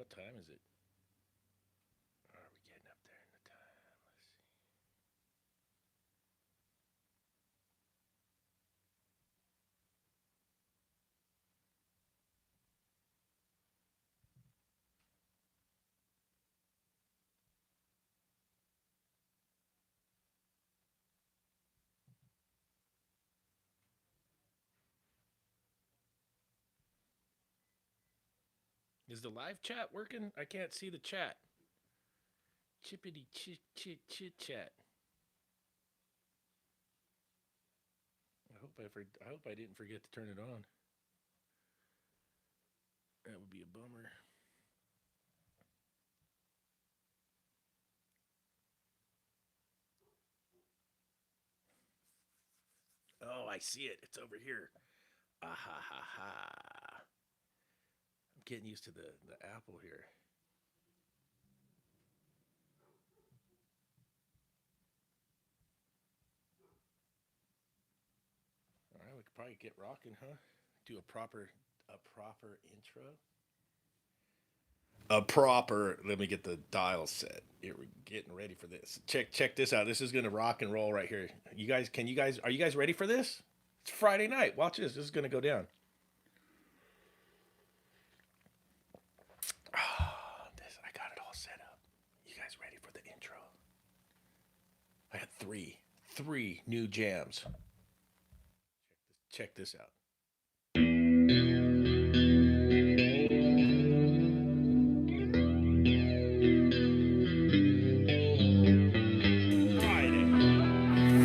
What time is it? Are we getting up there in the time? Let's see. Is the live chat working? I can't see the chat. Chippity chit chit chit chat. I hope I didn't forget to turn it on. That would be a bummer. Oh, I see it. It's over here. Ah ha ha ha. I'm getting used to the Apple here. All right, we could probably get rocking, huh? Do a proper intro. A proper. Let me get the dial set. Here we're getting ready for this. Check this out. This is gonna rock and roll right here. Are you guys ready for this? It's Friday night. Watch this. This is gonna go down. I got it all set up. You guys ready for the intro? I got three new jams. Check this out.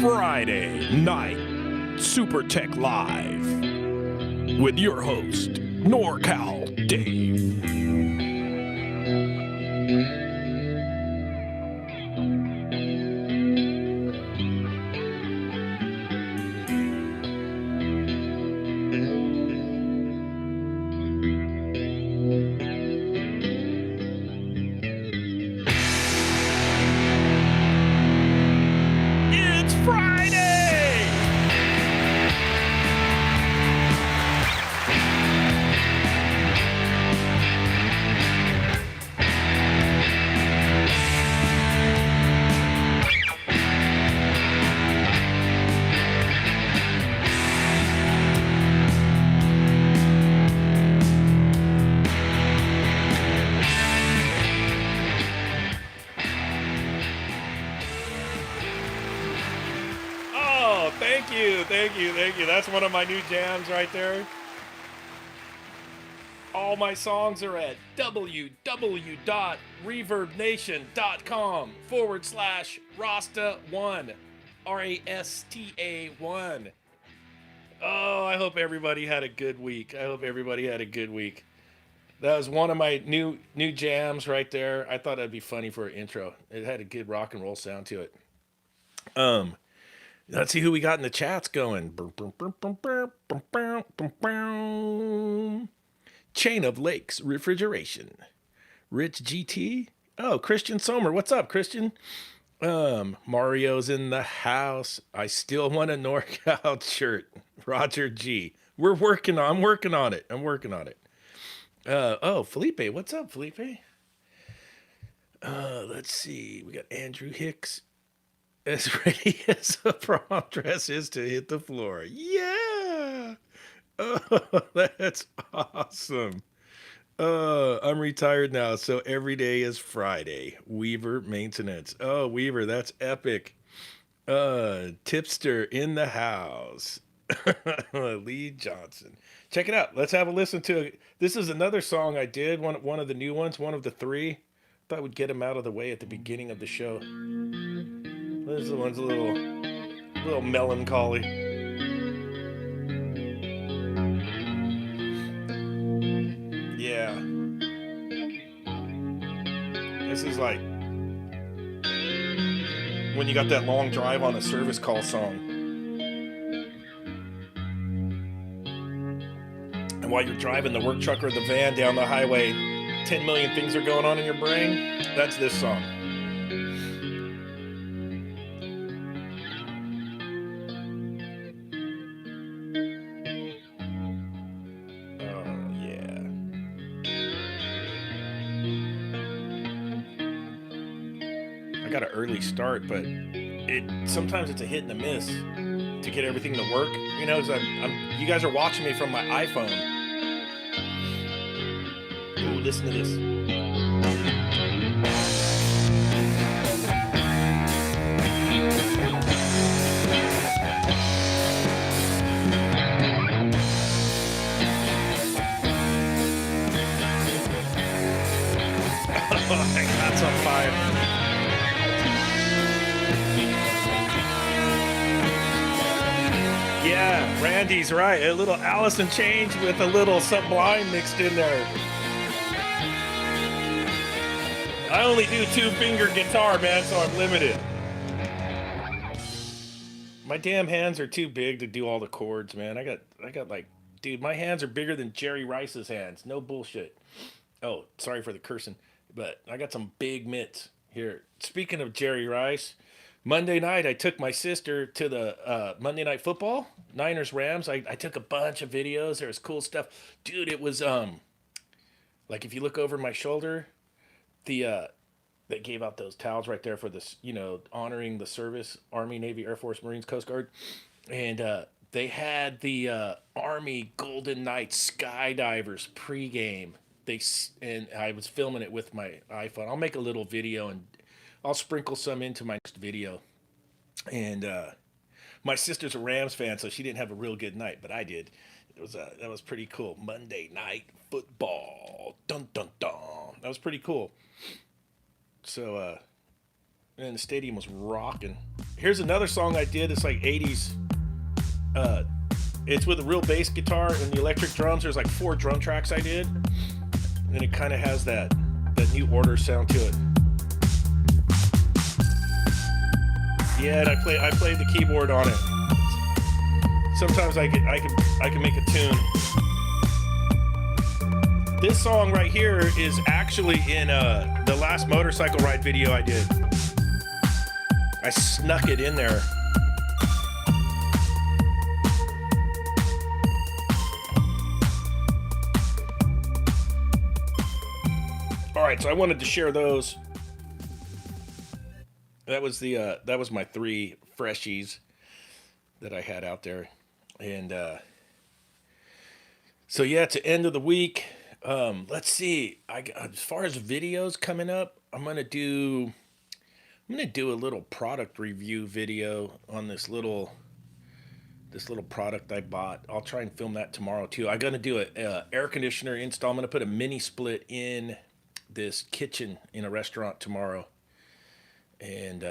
Friday night Super Tech Live with your host NorCal Dave. It's Friday! Oh, thank you. That's one of my new jams right there. All my songs are at www.reverbnation.com/Rasta1. RASTA1. Oh, I hope everybody had a good week. That was one of my new jams right there. I thought that'd be funny for an intro. It had a good rock and roll sound to it. Um, let's see who we got in the chats going. Chain of Lakes Refrigeration. Rich GT. Oh, Christian Sommer. What's up, Christian? Mario's in the house. I still want a NorCal shirt. Roger G. I'm working on it. Oh, Felipe. What's up, Felipe? Let's see. We got Andrew Hicks. As ready as a prom dress is to hit the floor. Yeah. Oh, that's awesome. I'm retired now, so every day is Friday. Weaver maintenance. Oh, Weaver, that's epic. Tipster in the house. Lee Johnson. Check it out. Let's have a listen to it. This is another song I did, one of the new ones, one of the three. Thought we'd get him out of the way at the beginning of the show. This one's a little melancholy. Yeah. This is like when you got that long drive on a service call song. And while you're driving the work truck or the van down the highway, 10 million things are going on in your brain. That's this song. Oh, yeah. got an early start, but it sometimes it's a hit and a miss to get everything to work. You know, 'cause you guys are watching me from my iPhone. Ooh, listen to this. Oh, that's on fire. Yeah, Randy's right. A little Allison Change with a little Sublime mixed in there. I only do two-finger guitar, man, so I'm limited. My damn hands are too big to do all the chords, man. I got like, dude, my hands are bigger than Jerry Rice's hands. No bullshit. Oh, sorry for the cursing, but I got some big mitts here. Speaking of Jerry Rice, Monday night I took my sister to the Monday Night Football, Niners Rams. I took a bunch of videos. There was cool stuff, dude. It was like if you look over my shoulder, the they gave out those towels right there for this, you know, honoring the service, Army, Navy, Air Force, Marines, Coast Guard, and they had the Army Golden Knights skydivers pregame. And I was filming it with my iPhone. I'll make a little video and I'll sprinkle some into my next video. And my sister's a Rams fan, so she didn't have a real good night, but I did. It was that was pretty cool. Monday Night Football, dun dun dun. That was pretty cool. So and the stadium was rocking. Here's another song I did. It's like 80s. Uh, it's with a real bass guitar and the electric drums. There's like 4 drum tracks I did, and it kind of has that New Order sound to it. Yeah, and I played the keyboard on it. Sometimes I can make a tune. This song right here is actually in the last motorcycle ride video I did. I snuck it in there. All right, so I wanted to share those. That was my 3 freshies that I had out there, and so yeah, it's the end of the week. Let's see. As far as videos coming up, I'm gonna do a little product review video on this little product I bought. I'll try and film that tomorrow too. I'm gonna do a air conditioner install. I'm gonna put a mini split in this kitchen in a restaurant tomorrow, and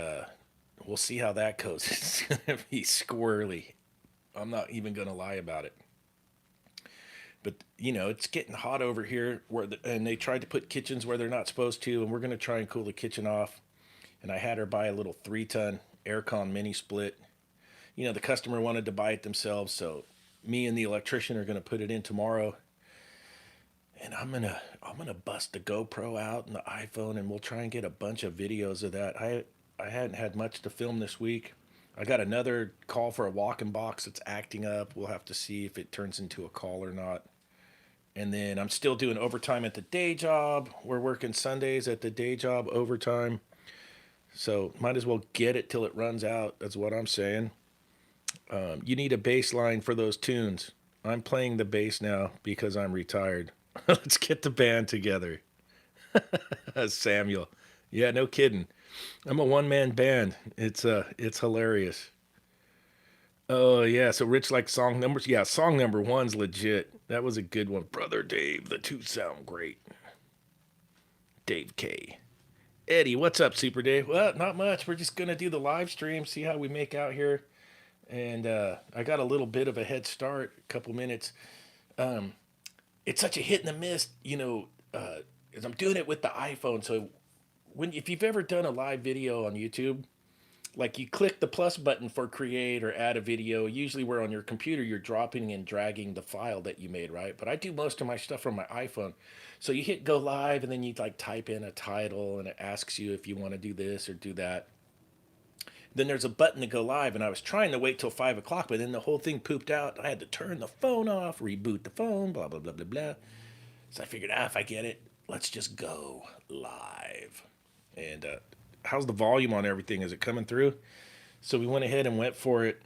we'll see how that goes. It's gonna be squirrely. I'm not even gonna lie about it. But you know, it's getting hot over here, and they tried to put kitchens where they're not supposed to, and we're gonna try and cool the kitchen off. And I had her buy a little 3-ton aircon mini split. You know, the customer wanted to buy it themselves, so me and the electrician are gonna put it in tomorrow. And I'm gonna bust the GoPro out and the iPhone, and we'll try and get a bunch of videos of that. I hadn't had much to film this week. I got another call for a walk-in box that's acting up. We'll have to see if it turns into a call or not. And then I'm still doing overtime at the day job. We're working Sundays at the day job overtime. So might as well get it till it runs out. That's what I'm saying. You need a bass line for those tunes. I'm playing the bass now because I'm retired. Let's get the band together. Samuel. Yeah, no kidding. I'm a one-man band. It's hilarious. Oh yeah, so Rich likes song numbers. Yeah, song number 1's legit. That was a good one. Brother Dave, the 2 sound great. Dave K. Eddie, what's up, Super Dave? Well, not much. We're just gonna do the live stream, see how we make out here. And I got a little bit of a head start, a couple minutes. It's such a hit and a miss, you know, as I'm doing it with the iPhone. So if you've ever done a live video on YouTube, like you click the plus button for create or add a video. Usually where on your computer you're dropping and dragging the file that you made, right? But I do most of my stuff from my iPhone. So you hit go live and then you like type in a title and it asks you if you want to do this or do that. Then there's a button to go live, and I was trying to wait till 5 o'clock, but then the whole thing pooped out. I had to turn the phone off, reboot the phone, blah blah blah blah blah. So I figured, if I get it, let's just go live. And how's the volume on everything? Is it coming through? So we went ahead and went for it,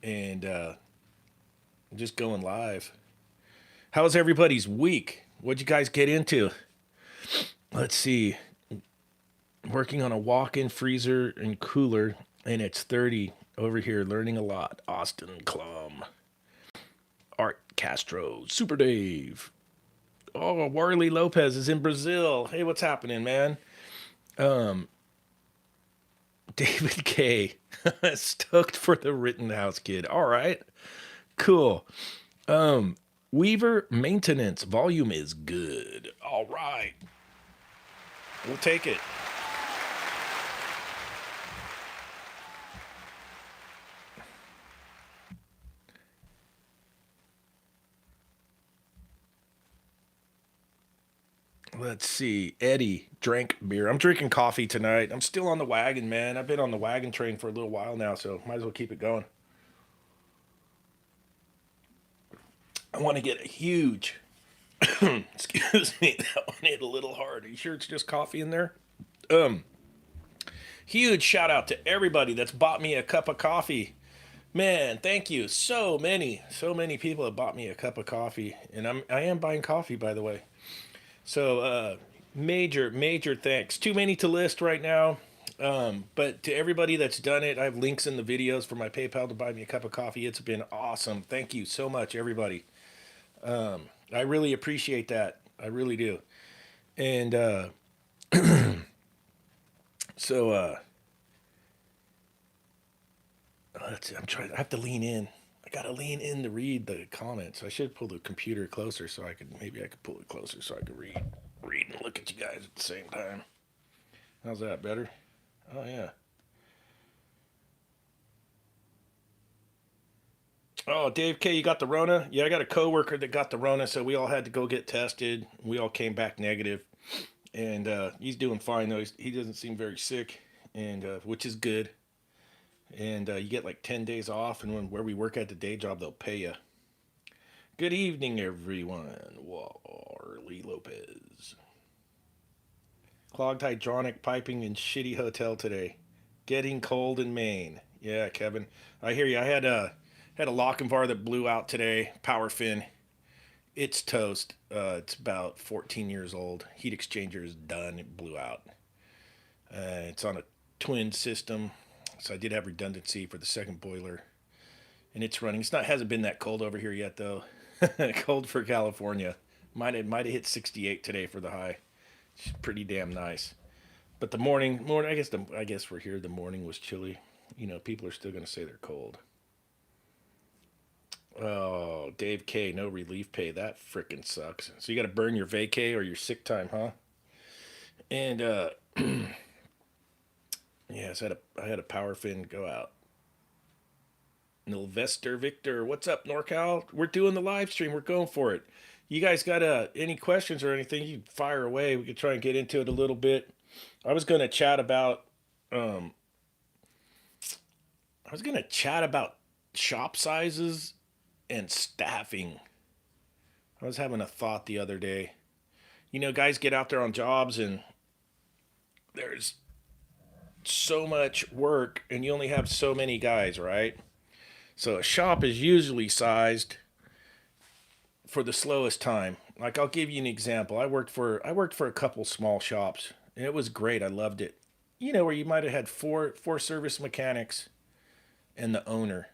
and just going live. How's everybody's week? What'd you guys get into? Let's see. Working on a walk-in freezer and cooler, and it's 30 over here. Learning a lot. Austin Klum, Art Castro, Super Dave. Oh, Warley Lopez is in Brazil. Hey, what's happening, man? David K. Stoked for the Rittenhouse kid. All right, cool. Weaver maintenance volume is good. All right, we'll take it. Let's see. Eddie drank beer. I'm drinking coffee tonight. I'm still on the wagon, man. I've been on the wagon train for a little while now, so might as well keep it going. I want to get a huge, excuse me, that one hit a little hard. Are you sure it's just coffee in there? Um, Huge shout out to everybody that's bought me a cup of coffee. Man, thank you. So many people have bought me a cup of coffee, and I am buying coffee, by the way. So major thanks. Too many to list right now. But to everybody that's done it, I have links in the videos for my PayPal to buy me a cup of coffee. It's been awesome. Thank you so much, everybody. I really appreciate that. I really do. And so I'm trying. I have to lean in. I gotta lean in to read the comments. I should pull the computer closer so I could pull it closer so I could read and look at you guys at the same time. How's that better? Oh yeah. Oh, Dave K, you got the Rona? Yeah, I got a coworker that got the Rona, so we all had to go get tested. We all came back negative, and he's doing fine though. He doesn't seem very sick, and which is good. And you get like 10 days off, and where we work at the day job, they'll pay you. Good evening, everyone. Warley Lopez. Clogged hydronic piping in shitty hotel today. Getting cold in Maine. Yeah, Kevin. I hear you. I had a lock and bar that blew out today. Power fin. It's toast. It's about 14 years old. Heat exchanger is done. It blew out. It's on a twin system, so I did have redundancy for the second boiler, and it's running. It's not hasn't been that cold over here yet though. Cold for California. Might have hit 68 today for the high. It's pretty damn nice. But the morning, I guess we're here. The morning was chilly. You know, people are still gonna say they're cold. Oh, Dave K, no relief pay. That frickin' sucks. So you got to burn your vacay or your sick time, huh? And yes, I had a power fin go out. Nilvester Victor, what's up, NorCal? We're doing the live stream. We're going for it. You guys got any questions or anything? You fire away. We could try and get into it a little bit. I was going to chat about um, I was going to chat about shop sizes and staffing. I was having a thought the other day. You know, guys get out there on jobs and there's so much work and you only have so many guys, right? So a shop is usually sized for the slowest time. Like I'll give you an example. I worked for a couple small shops and it was great. I loved it. You know, where you might have had four service mechanics and the owner.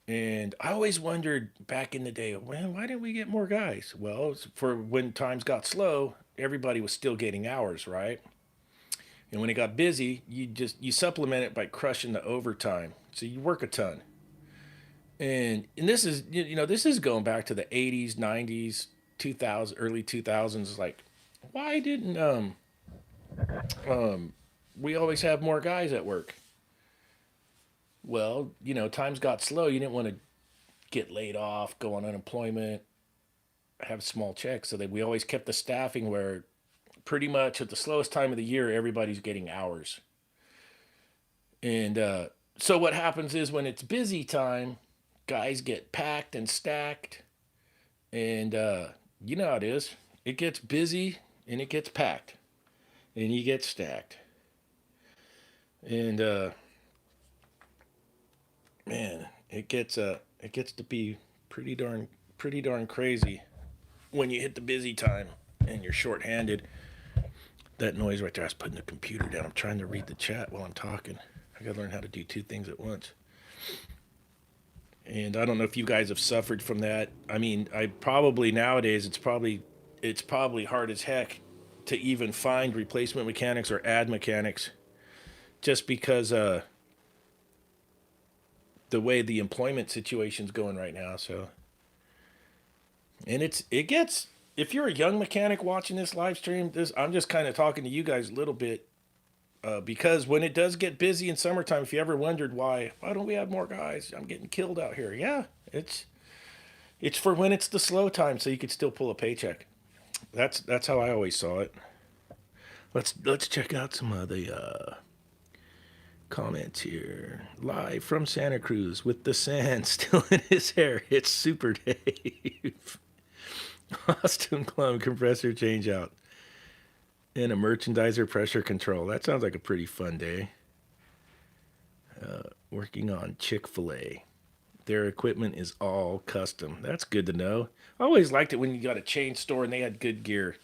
And I always wondered back in the day, well, why didn't we get more guys? Well, for when times got slow, everybody was still getting hours, right? And when it got busy, you supplement it by crushing the overtime. So you work a ton. And this is this is going back to the 80s, 90s, 2000, early 2000s. Like, why didn't we always have more guys at work? Well, times got slow. You didn't want to get laid off, go on unemployment, have small checks. So that we always kept the staffing where pretty much at the slowest time of the year, everybody's getting hours. And so what happens is when it's busy time, guys get packed and stacked. And you know how it is. It gets busy and it gets packed and you get stacked. And man, it gets to be pretty darn crazy when you hit the busy time and you're short-handed. That noise right there, I was putting the computer down. I'm trying to read the chat while I'm talking. I gotta learn how to do two things at once. And I don't know if you guys have suffered from that. I mean, I probably nowadays it's probably hard as heck to even find replacement mechanics or add mechanics just because the way the employment situation's going right now. So, and it gets, if you're a young mechanic watching this live stream, this I'm just kind of talking to you guys a little bit because when it does get busy in summertime, if you ever wondered why don't we have more guys? I'm getting killed out here. Yeah, it's for when it's the slow time, so you could still pull a paycheck. That's how I always saw it. Let's check out some of the comments here. Live from Santa Cruz with the sand still in his hair. It's Super Dave. Austin Plum compressor change out and a merchandiser pressure control. That sounds like a pretty fun day. Working on Chick-fil-A. Their equipment is all custom. That's good to know. I always liked it when you got a chain store and they had good gear.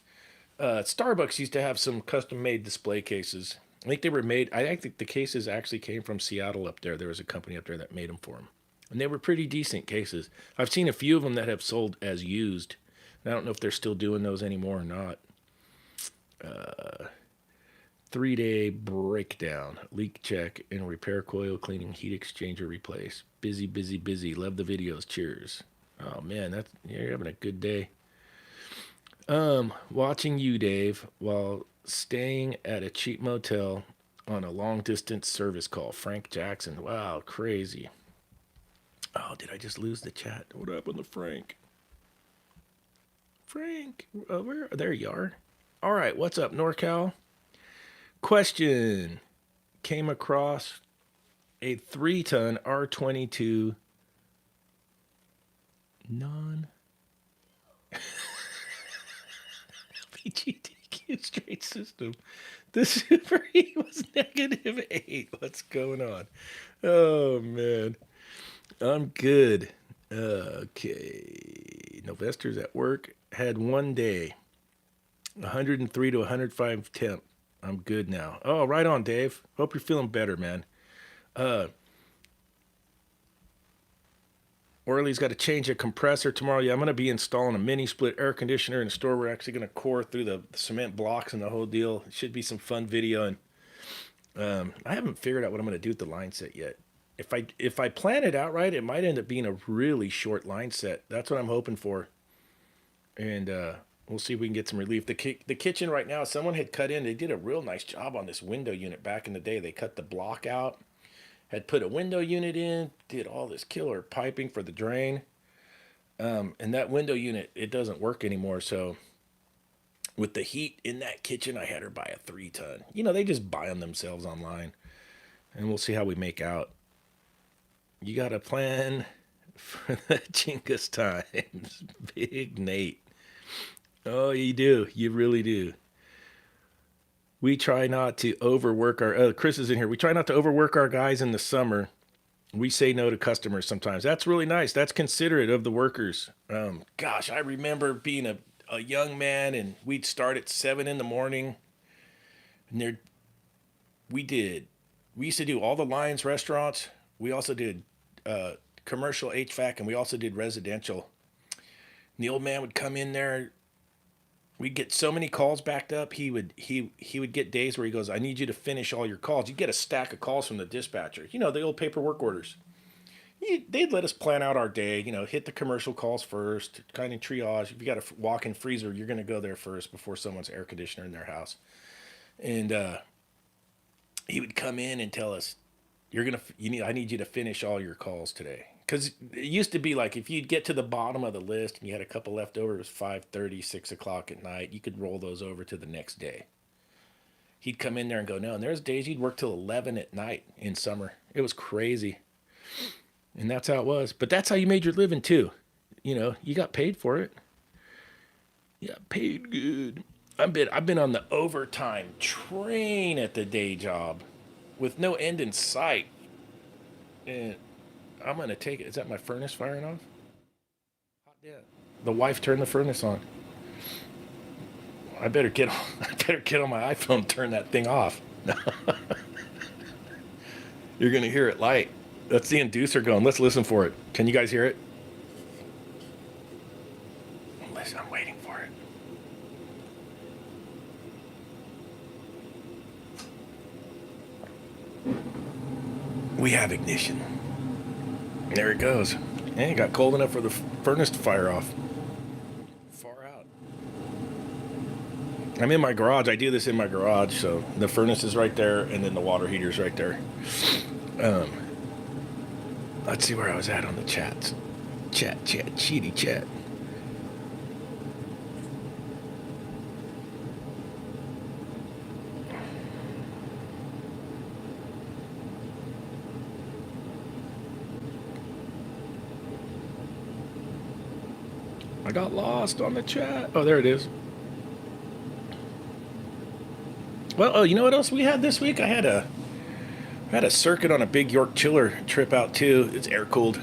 Starbucks used to have some custom made display cases. I think they were made, I think the cases actually came from Seattle up there. There was a company up there that made them for them. And they were pretty decent cases. I've seen a few of them that have sold as used. I don't know if they're still doing those anymore or not. 3-day breakdown, leak check, and repair coil cleaning, heat exchanger replace. Busy, busy, busy. Love the videos. Cheers. Oh man, that's you're having a good day. Watching you, Dave, while staying at a cheap motel on a long distance service call. Frank Jackson. Wow, crazy. Oh, did I just lose the chat? What happened to Frank? Frank, where? There you are. All right, what's up, NorCal? Question: came across a 3-ton R22 non PGTQ straight system. The Super E was -8. What's going on? Oh man, I'm good. Okay, Novesters at work had one day, 103 to 105 temp. I'm good now. Oh, right on, Dave. Hope you're feeling better, man. Orly's got to change a compressor tomorrow. Yeah, I'm going to be installing a mini split air conditioner in the store. We're actually going to core through the cement blocks and the whole deal. It should be some fun video. And I haven't figured out what I'm going to do with the line set yet. If I plan it out right, it might end up being a really short line set. That's what I'm hoping for. And we'll see if we can get some relief. The kitchen right now, someone had cut in. They did a real nice job on this window unit back in the day. They cut the block out, had put a window unit in, did all this killer piping for the drain. And that window unit, it doesn't work anymore. So with the heat in that kitchen, I had her buy a 3-ton. You know, they just buy them themselves online. And we'll see how we make out. You got a plan for the Chingus times, Big Nate. Oh, you do. You really do. We try not to overwork our. Chris is in here. We try not to overwork our guys in the summer. We say no to customers sometimes. That's really nice. That's considerate of the workers. Gosh, I remember being a young man and we'd start at 7 in the morning. And we did. We used to do all the Lions restaurants. We also did commercial HVAC and we also did residential. And the old man would come in there. We'd get so many calls backed up. He would get days where he goes, "I need you to finish all your calls." You get a stack of calls from the dispatcher. You know, the old paperwork orders. They'd let us plan out our day. You know, hit the commercial calls first, kind of triage. If you got a walk-in freezer, you're going to go there first before someone's air conditioner in their house. And he would come in and tell us, I need you to finish all your calls today. Because it used to be like if you'd get to the bottom of the list and you had a couple left over, it was 5:30, 6 o'clock at night, you could roll those over to the next day. He'd come in there and go, no. And there's days he'd work till 11 at night in summer. It was crazy. And that's how it was. But that's how you made your living too. You know, you got paid for it. You got paid good. I've been on the overtime train at the day job. with no end in sight. And I'm going to take it. Is that my furnace firing off? Yeah. The wife turned the furnace on. I better get I better get on my iPhone and turn that thing off. You're going to hear it light. That's the inducer going. Let's listen for it. Can you guys hear it? Listen, I'm waiting for it. We have ignition. There it goes. And it got cold enough for the furnace to fire off. Far out. I'm in my garage. I do this in my garage, so the furnace is right there, and then the water heater's right there. Let's see where I was at on the chats. Chat, cheaty chat. I got lost on the chat. Oh, there it is. Well, oh, you know what else we had this week? I had a circuit on a big York chiller trip out too. It's air cooled,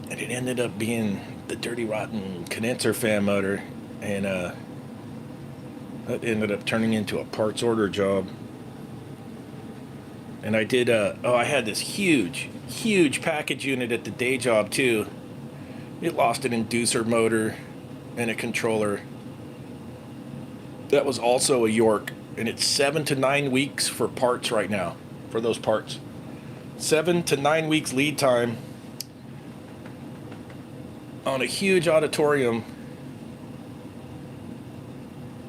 and it ended up being the dirty rotten condenser fan motor, and that ended up turning into a parts order job. And I did I had this huge package unit at the day job too. It lost an inducer motor and a controller. That was also a York, and it's 7 to 9 weeks for parts right now, for those parts. 7 to 9 weeks lead time on a huge auditorium.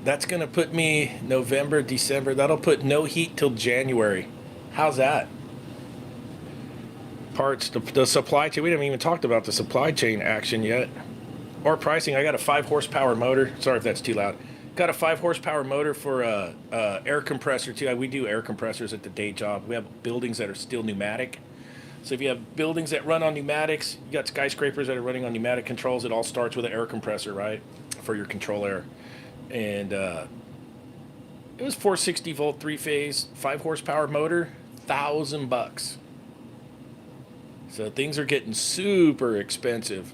That's going to put me November, December. That'll put no heat till January. How's that? Parts, the supply chain. We haven't even talked about the supply chain action yet. Or pricing. I got a 5 horsepower motor. Sorry if that's too loud. Got a 5 horsepower motor for a air compressor too. We do air compressors at the day job. We have buildings that are still pneumatic. So if you have buildings that run on pneumatics, you got skyscrapers that are running on pneumatic controls. It all starts with an air compressor, right, for your control air. And it was 460 volt 3-phase 5 horsepower motor, $1,000. So things are getting super expensive.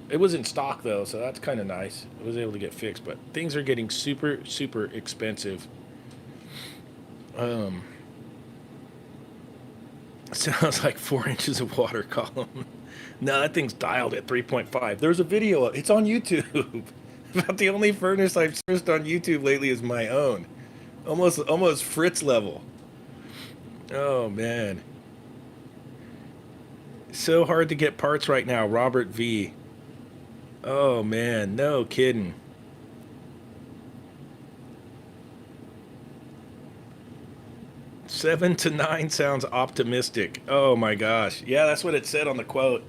It was in stock though, so that's kind of nice. I was able to get fixed, but things are getting super expensive. Sounds like 4 inches of water column. No, that thing's dialed at 3.5. There's a video. It's on YouTube. About the only furnace I've searched on YouTube lately is my own. Almost Fritz level. Oh man. So hard to get parts right now, Robert V. Oh man, no kidding. Seven to 9 sounds optimistic. Oh my gosh. Yeah, that's what it said on the quote.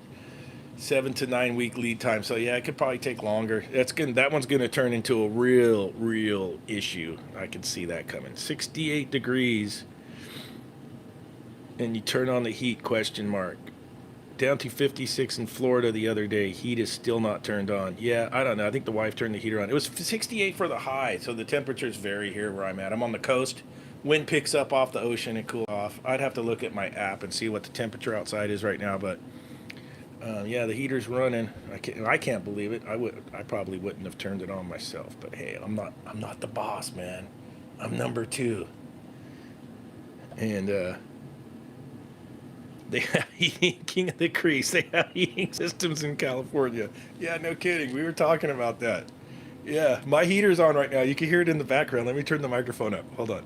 7 to 9 week lead time. So yeah, it could probably take longer. That one's gonna turn into a real issue. I can see that coming. 68 degrees. And you turn on the heat, question mark. Down to 56 in Florida the other day. Heat is still not turned on. Yeah, I don't know. I think the wife turned the heater on. It was 68 for the high, so the temperatures vary here where I'm at. I'm on the coast. Wind picks up off the ocean and cools off. I'd have to look at my app and see what the temperature outside is right now, but yeah, the heater's running. I can't believe it. I probably wouldn't have turned it on myself, but hey, I'm not the boss, man. I'm number 2. And they have heating, King of the Crease. They have heating systems in California. Yeah, no kidding. We were talking about that. Yeah, my heater's on right now. You can hear it in the background. Let me turn the microphone up. Hold on.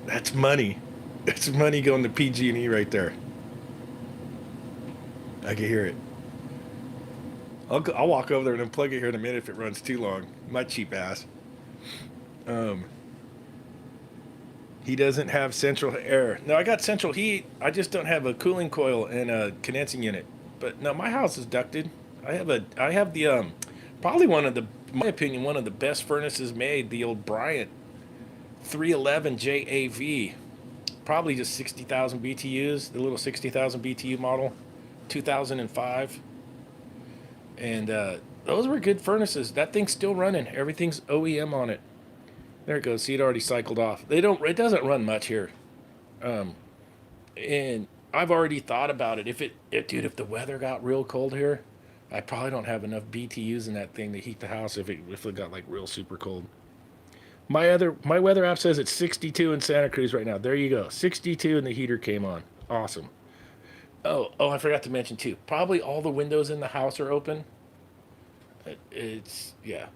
That's money. It's money going to PG&E right there. I can hear it. I'll walk over there and unplug it here in a minute if it runs too long. My cheap ass. He doesn't have central air. No, I got central heat. I just don't have a cooling coil and a condensing unit. But no, my house is ducted. I have the probably in my opinion, one of the best furnaces made, the old Bryant 311 JAV. Probably just 60,000 BTUs, the little 60,000 BTU model, 2005. And those were good furnaces. That thing's still running. Everything's OEM on it. There it goes. See, it already cycled off. They don't. It doesn't run much here. Um, and I've already thought about it. Dude, if the weather got real cold here, I probably don't have enough BTUs in that thing to heat the house if it got like real super cold. My weather app says it's 62 in Santa Cruz right now. There you go. 62 and the heater came on. Awesome. Oh, I forgot to mention too. Probably all the windows in the house are open. It's yeah.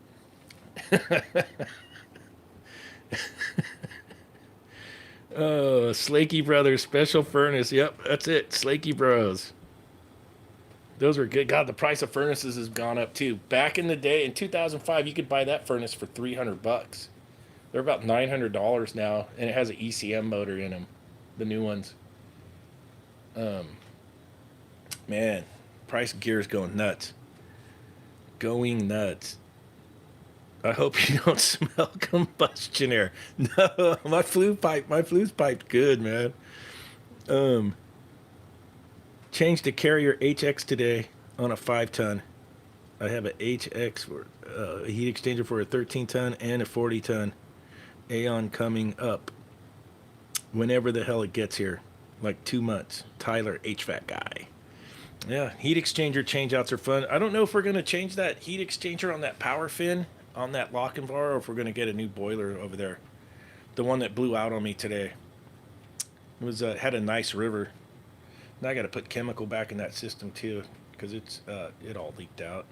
Oh, Slakey Brothers special furnace. Yep, that's it. Slakey Bros. Those were good. God, the price of furnaces has gone up too. Back in the day, in 2005, you could buy that furnace for $300. They're about $900 now, and it has an ECM motor in them. The new ones. Um, Man, price of gear is going nuts. Going nuts. I hope you don't smell combustion air. No, my flu's piped good, man. Um, Changed to Carrier HX today on a 5 ton. I have a HX for a heat exchanger for a 13 ton and a 40 ton. Aeon coming up whenever the hell it gets here, like 2 months. Tyler, HVAC guy. Yeah, heat exchanger changeouts are fun. I don't know if we're gonna change that heat exchanger on that power fin on that lock and bar, or if we're gonna get a new boiler over there. The one that blew out on me today. It was had a nice river. Now I got to put chemical back in that system too, because it all leaked out.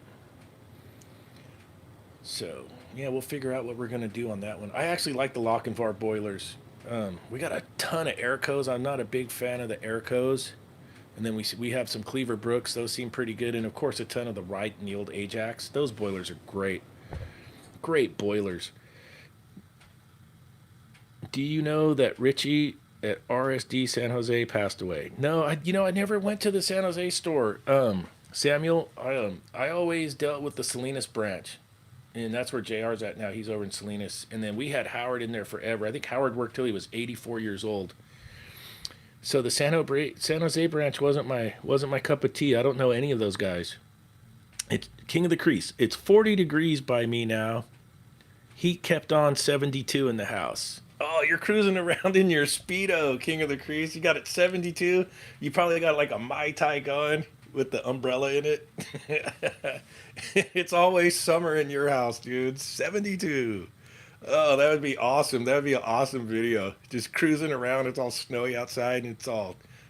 So yeah, we'll figure out what we're gonna do on that one. I actually like the lock and bar boilers. We got a ton of Aircos. I'm not a big fan of the Aircos. And then we have some Cleaver Brooks. Those seem pretty good. And of course, a ton of the Wright and the old Ajax. Those boilers are great. Great boilers. Do you know that Richie at RSD San Jose passed away? No, I never went to the San Jose store. Samuel, I always dealt with the Salinas branch. And that's where JR's at now. He's over in Salinas. And then we had Howard in there forever. I think Howard worked till he was 84 years old. So the San Jose branch wasn't my cup of tea. I don't know any of those guys. It's King of the Crease. It's 40 degrees by me now. Heat kept on 72 in the house. Oh, you're cruising around in your Speedo, King of the Crease. You got it 72. You probably got like a Mai Tai going with the umbrella in it. It's always summer in your house, dude. 72. Oh, that would be awesome. That would be an awesome video. Just cruising around. It's all snowy outside, and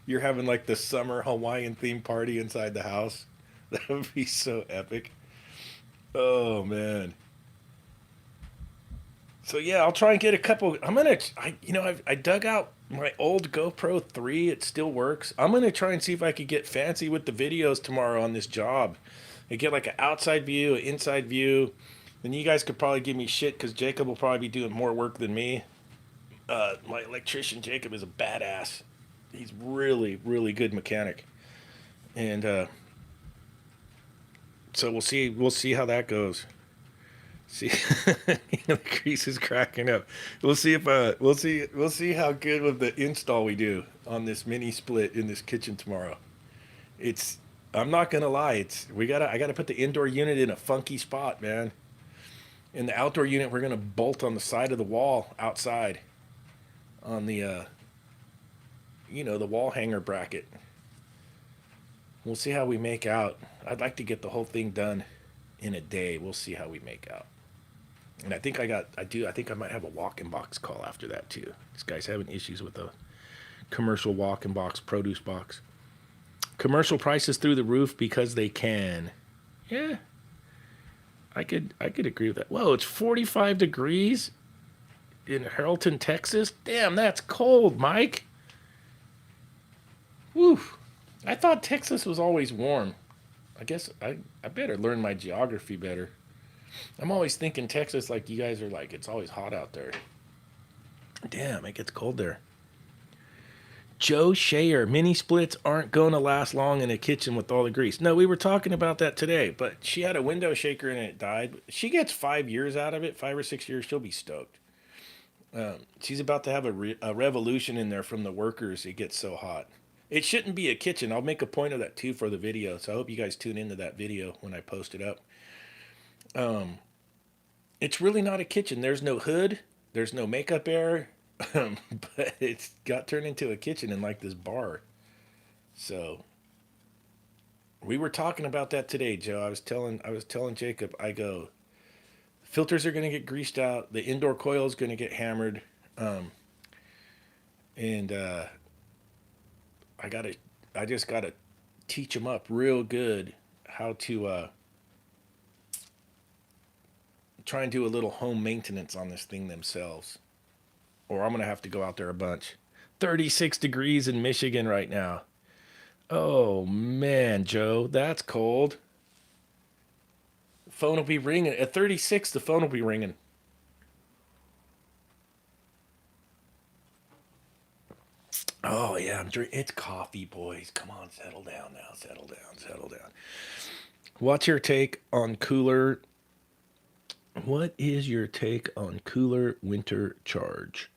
you're having like the summer Hawaiian theme party inside the house. That would be so epic. Oh man. So yeah, I'll try and get a couple. I dug out my old GoPro 3. It still works. I'm gonna try and see if I could get fancy with the videos tomorrow on this job. I get like an outside view, an inside view. Then you guys could probably give me shit because Jacob will probably be doing more work than me. My electrician Jacob is a badass. He's really, really good mechanic, and so we'll see how that goes. See, the crease is cracking up. We'll see how good with the install we do on this mini split in this kitchen tomorrow. It's I'm not gonna lie. I gotta put the indoor unit in a funky spot, man. In the outdoor unit, we're gonna bolt on the side of the wall outside, on the wall hanger bracket. We'll see how we make out. I'd like to get the whole thing done in a day. We'll see how we make out. And I think I might have a walk-in box call after that too. This guy's having issues with a commercial walk-in box, produce box. Commercial prices through the roof because they can. Yeah, I could agree with that. Whoa, it's 45 degrees in Harleton, Texas. Damn, that's cold, Mike. Woo. I thought Texas was always warm. I guess I better learn my geography better. I'm always thinking Texas like you guys are like it's always hot out there. Damn, it gets cold there. Joe Shayer, mini splits aren't going to last long in a kitchen with all the grease. No, we were talking about that today, but she had a window shaker and it died. She gets 5 years out of it, 5 or 6 years. She'll be stoked. She's about to have a revolution in there from the workers. It gets so hot. It shouldn't be a kitchen. I'll make a point of that too for the video. So I hope you guys tune into that video when I post it up. It's really not a kitchen. There's no hood. There's no makeup air, but it's got turned into a kitchen and like this bar. So we were talking about that today, Joe. I was telling Jacob, I go, filters are going to get greased out, the indoor coil is going to get hammered, um, and I gotta, I just gotta teach them up real good how to try and do a little home maintenance on this thing themselves, or I'm gonna have to go out there a bunch. 36 degrees in Michigan right now. Oh man, Joe, that's cold. Phone will be ringing at 36. The phone will be ringing. Oh yeah, I'm drinking. It's coffee, boys. Come on, settle down now. Settle down. Settle down. What's your take on cooler? What is your take on cooler winter charge?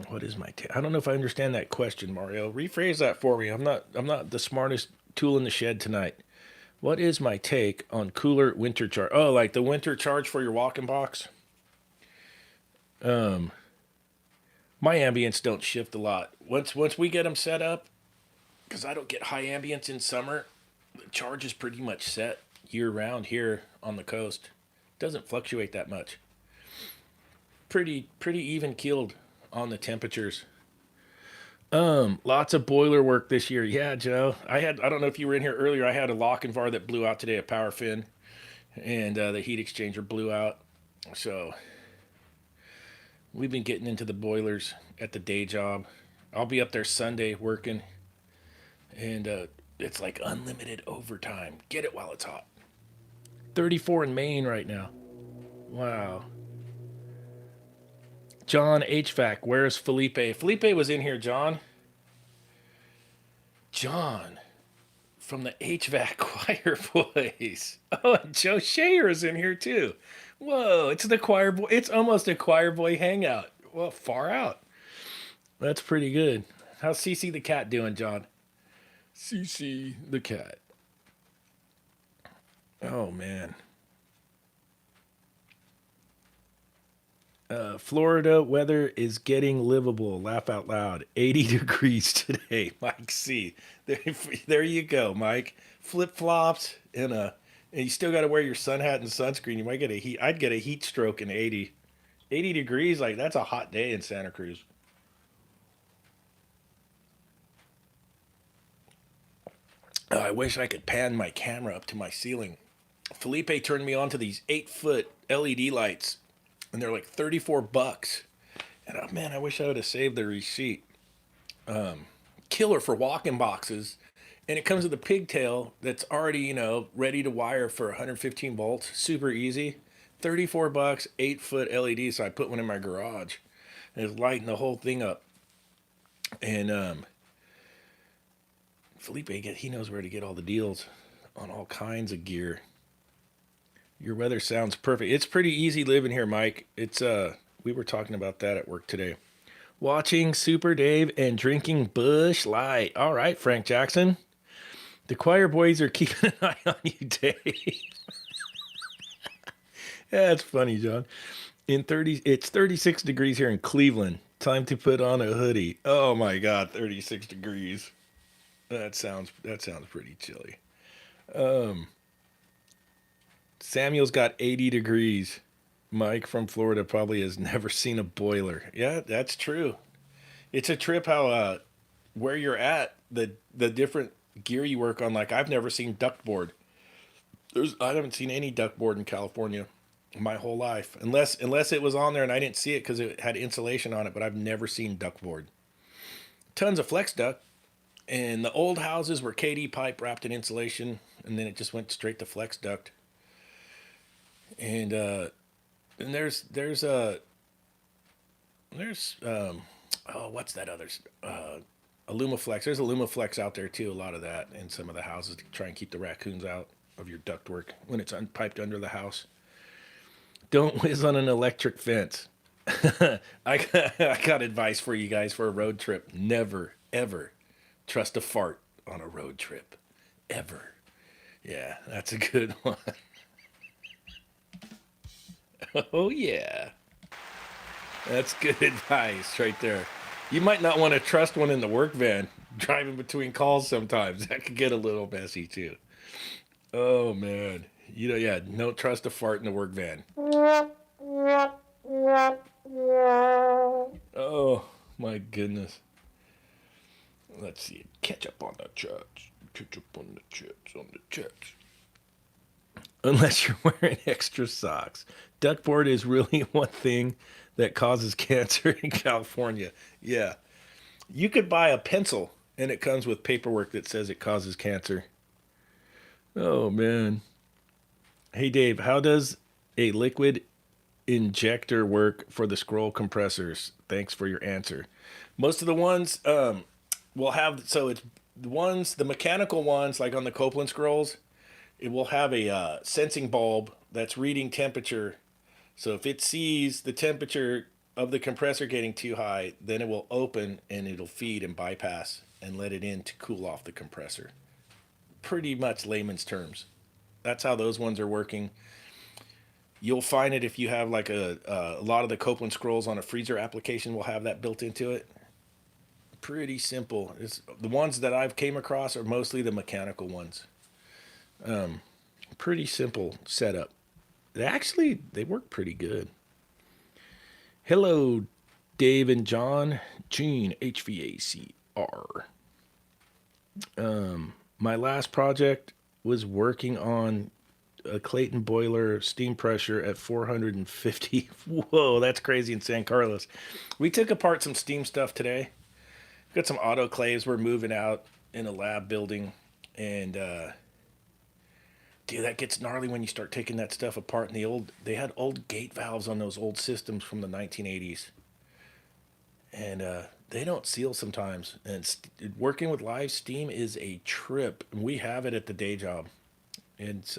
What is my take? I don't know if I understand that question, Mario. Rephrase that for me. I'm not the smartest tool in the shed tonight. What is my take on cooler winter charge? Oh, like the winter charge for your walk-in box? Um, my ambience don't shift a lot. Once we get them set up, because I don't get high ambience in summer, the charge is pretty much set year round here on the coast. Doesn't fluctuate that much. Pretty even keeled on the temperatures. Lots of boiler work this year. Yeah, Joe. I don't know if you were in here earlier. I had a Lochinvar that blew out today, a power fin, and the heat exchanger blew out. So we've been getting into the boilers at the day job. I'll be up there Sunday working, and it's like unlimited overtime. Get it while it's hot. 34 in Maine right now. Wow. John H.V.A.C. Where's Felipe? Felipe was in here, John. John from the H.V.A.C. Choir Boys. Oh, and Joe Shayer is in here too. Whoa, it's the choir boy. It's almost a choir boy hangout. Well, far out. That's pretty good. How's Cece the cat doing, John? Cece the cat. Oh man. Florida weather is getting livable. Laugh out loud. 80 degrees today. Mike C. There you go, Mike. Flip flops and you still got to wear your sun hat and sunscreen. You might get a heat. I'd get a heat stroke in 80. 80 degrees, like that's a hot day in Santa Cruz. I wish I could pan my camera up to my ceiling. Felipe turned me on to these 8-foot LED lights, and they're like $34. And man, I wish I would have saved the receipt. Killer for walk-in boxes, and it comes with a pigtail that's already ready to wire for 115 volts. Super easy. $34, 8-foot LED. So I put one in my garage, and it's lighting the whole thing up. And Felipe, he knows where to get all the deals on all kinds of gear. Your weather sounds perfect. It's pretty easy living here, Mike. It's we were talking about that at work today. Watching Super Dave and drinking Bush Light. All right, Frank Jackson. The choir boys are keeping an eye on you, Dave. Yeah, it's funny, John. It's 36 degrees here in Cleveland. Time to put on a hoodie. Oh my God, 36 degrees. That sounds pretty chilly. Samuel's got 80 degrees. Mike from Florida probably has never seen a boiler. Yeah, that's true. It's a trip how where you're at, the different gear you work on. Like I've never seen duckboard. I haven't seen any duckboard in California my whole life, unless it was on there and I didn't see it because it had insulation on it. But I've never seen duckboard. Tons of flex duct, and the old houses were KD pipe wrapped in insulation, and then it just went straight to flex duct. And there's oh, what's that other Alumaflex. There's Alumaflex out there too. A lot of that in some of the houses to try and keep the raccoons out of your ductwork when it's piped under the house. Don't whiz on an electric fence. I got advice for you guys for a road trip. Never ever trust a fart on a road trip, ever. Yeah, that's a good one. Oh yeah. That's good advice right there. You might not want to trust one in the work van driving between calls sometimes. That could get a little messy too. Oh man. Yeah, don't trust a fart in the work van. Oh my goodness. Let's see. Ketchup on the chips. Ketchup on the chips, on the chips. Unless you're wearing extra socks. Duckboard is really one thing that causes cancer in California. Yeah. You could buy a pencil and it comes with paperwork that says it causes cancer. Oh man. Hey Dave, how does a liquid injector work for the scroll compressors? Thanks for your answer. Most of the ones will have, so it's the mechanical ones like on the Copeland scrolls, it will have a sensing bulb that's reading temperature. So if it sees the temperature of the compressor getting too high, then it will open and it'll feed and bypass and let it in to cool off the compressor. Pretty much layman's terms. That's how those ones are working. You'll find it if you have like a lot of the Copeland scrolls on a freezer application will have that built into it. Pretty simple. The ones that I've came across are mostly the mechanical ones. Pretty simple setup. They work pretty good. Hello, Dave and John. Gene H.V.A.C.R. My last project was working on a Clayton boiler steam pressure at 450. Whoa, that's crazy in San Carlos. We took apart some steam stuff today. Got some autoclaves we're moving out in a lab building. And, dude, that gets gnarly when you start taking that stuff apart. They had old gate valves on those old systems from the 1980s. And, they don't seal sometimes. And working with live steam is a trip. We have it at the day job. It's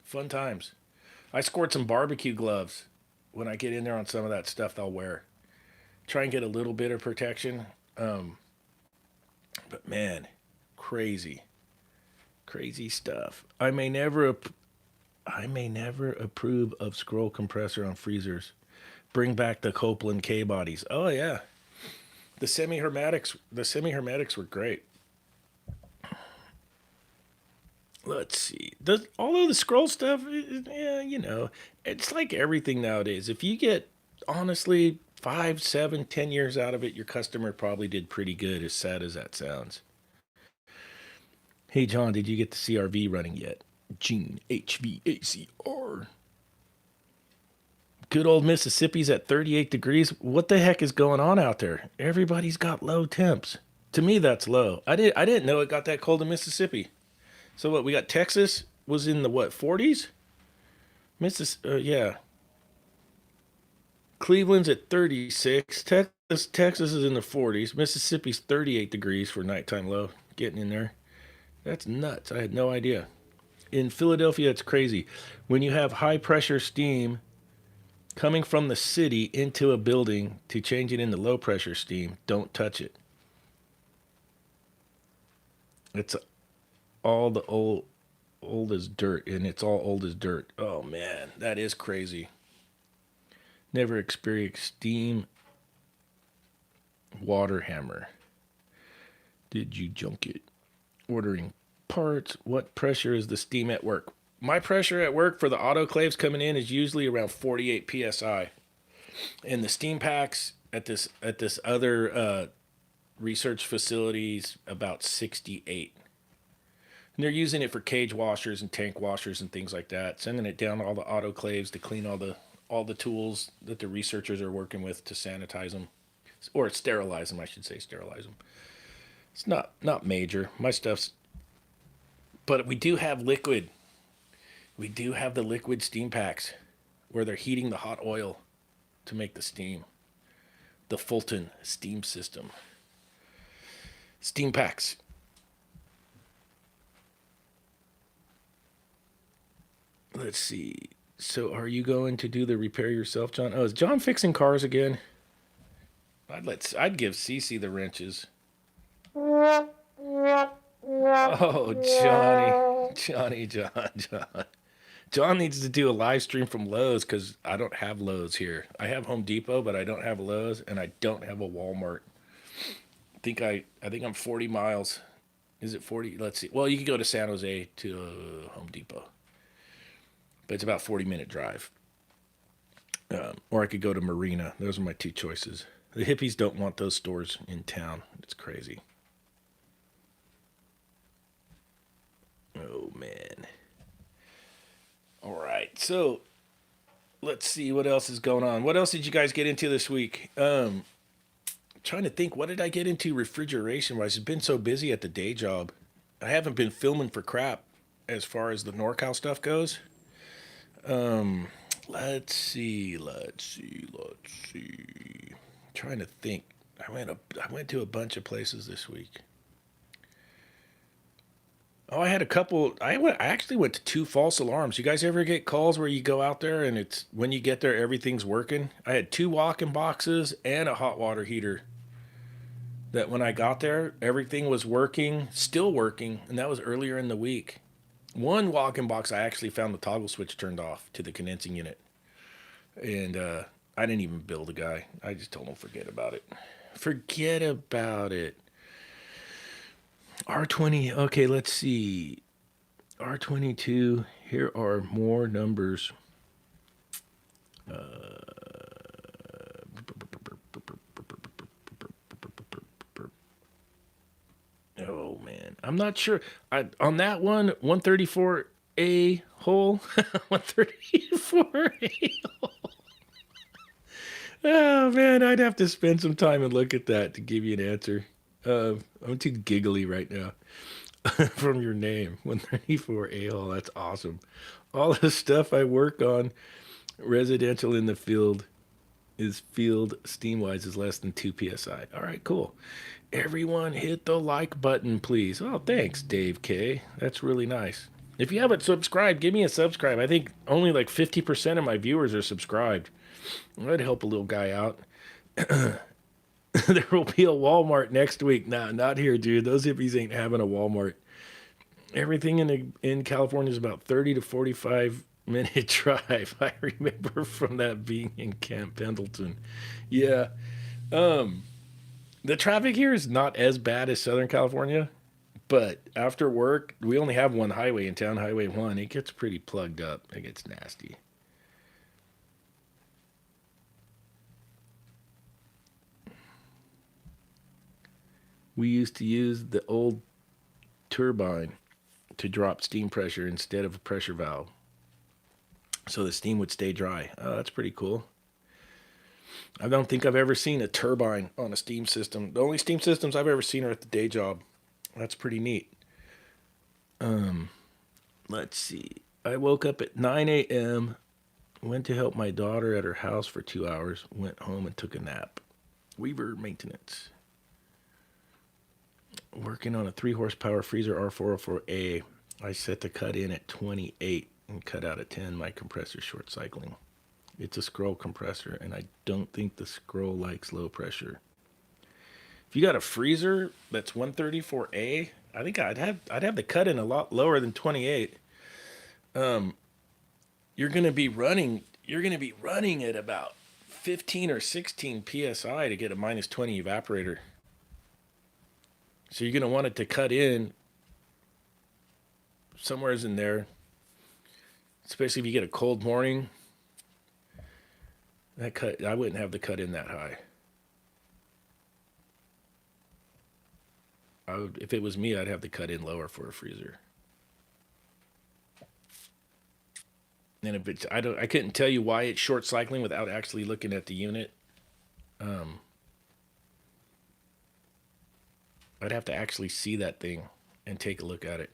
fun times. I scored some barbecue gloves when I get in there on some of that stuff they'll wear. Try and get a little bit of protection. But man, crazy, crazy stuff. I may never approve of scroll compressor on freezers. Bring back the Copeland K bodies. Oh yeah, the semi hermetics were great. Let's see. Although the scroll stuff, yeah, it's like everything nowadays. If you get honestly 5, 7, 10 years out of it, your customer probably did pretty good. As sad as that sounds. Hey John, did you get the CRV running yet? Gene HVACR. Good old Mississippi's at 38 degrees. What the heck is going on out there? Everybody's got low temps. To me, that's low. I didn't know it got that cold in Mississippi. So what? We got Texas was in the what 40s. Yeah. Cleveland's at 36. Texas is in the 40s. Mississippi's 38 degrees for nighttime low. Getting in there. That's nuts. I had no idea. In Philadelphia, it's crazy. When you have high pressure steam coming from the city into a building to change it into low pressure steam, don't touch it. It's all the old as dirt, and it's all old as dirt. Oh man, that is crazy. Never experienced steam water hammer. Did you junk it? Ordering parts. What pressure is the steam at work? My pressure at work for the autoclaves coming in is usually around 48 psi, and the steam packs at this other research facilities about 68. And they're using it for cage washers and tank washers and things like that, sending it down to all the autoclaves to clean all the tools that the researchers are working with to sanitize them or sterilize them. I should say sterilize them. It's not major. My stuff's, but we do have liquid. We do have the liquid steam packs where they're heating the hot oil to make the steam. The Fulton steam system. Steam packs. Let's see. So are you going to do the repair yourself, John? Oh, is John fixing cars again? I'd give Cece the wrenches. Oh, Johnny, John. John needs to do a live stream from Lowe's because I don't have Lowe's here. I have Home Depot, but I don't have Lowe's, and I don't have a Walmart. I think I'm 40 miles. Is it 40? Let's see. Well, you can go to San Jose to Home Depot, but it's about 40-minute drive. Or I could go to Marina. Those are my two choices. The hippies don't want those stores in town. It's crazy. Oh man. All right. So let's see what else is going on. What else did you guys get into this week? Trying to think, what did I get into refrigeration wise? It's been so busy at the day job. I haven't been filming for crap as far as the NorCal stuff goes. Let's see. Trying to think. I went to a bunch of places this week. Oh, I had a couple. I actually went to two false alarms. You guys ever get calls where you go out there and it's when you get there everything's working? I had two walk-in boxes and a hot water heater. That when I got there, everything was working, still working, and that was earlier in the week. One walk-in box, I actually found the toggle switch turned off to the condensing unit, and I didn't even bill the guy. I just told him forget about it. Forget about it. R20. Okay, let's see. R22. Here are more numbers. Oh man, I'm not sure. On that one, 134A hole, 134A. Oh man, I'd have to spend some time and look at that to give you an answer. I'm too giggly right now from your name, 134A hole. That's awesome. All the stuff I work on, residential in the field, is field steam wise is less than 2 psi. All right, cool. Everyone hit the like button, please. Oh, thanks, Dave K. That's really nice. If you haven't subscribed, give me a subscribe. I think only like 50% of my viewers are subscribed. That'd help a little guy out. There will be a Walmart next week. Nah, not here, dude. Those hippies ain't having a Walmart. Everything in California is about 30 to 45-minute drive. I remember from that being in Camp Pendleton. Yeah. The traffic here is not as bad as Southern California, but after work, we only have one highway in town, Highway 1. It gets pretty plugged up. It gets nasty. We used to use the old turbine to drop steam pressure instead of a pressure valve. So the steam would stay dry. Oh, that's pretty cool. I don't think I've ever seen a turbine on a steam system. The only steam systems I've ever seen are at the day job. That's pretty neat. Let's see. I woke up at 9 a.m., went to help my daughter at her house for 2 hours, went home and took a nap. Weaver Maintenance. Working on a 3 horsepower freezer R404A. I set the cut in at 28 and cut out at 10. My compressor short cycling. It's a scroll compressor, and I don't think the scroll likes low pressure. If you got a freezer that's 134A, I think I'd have the cut in a lot lower than 28. You're gonna be running at about 15 or 16 psi to get a minus 20 evaporator. So you're gonna want it to cut in somewhere's in there, especially if you get a cold morning. That cut, I wouldn't have the cut in that high. If it was me, I'd have the cut in lower for a freezer. And if it's, I couldn't tell you why it's short cycling without actually looking at the unit. I'd have to actually see that thing and take a look at it.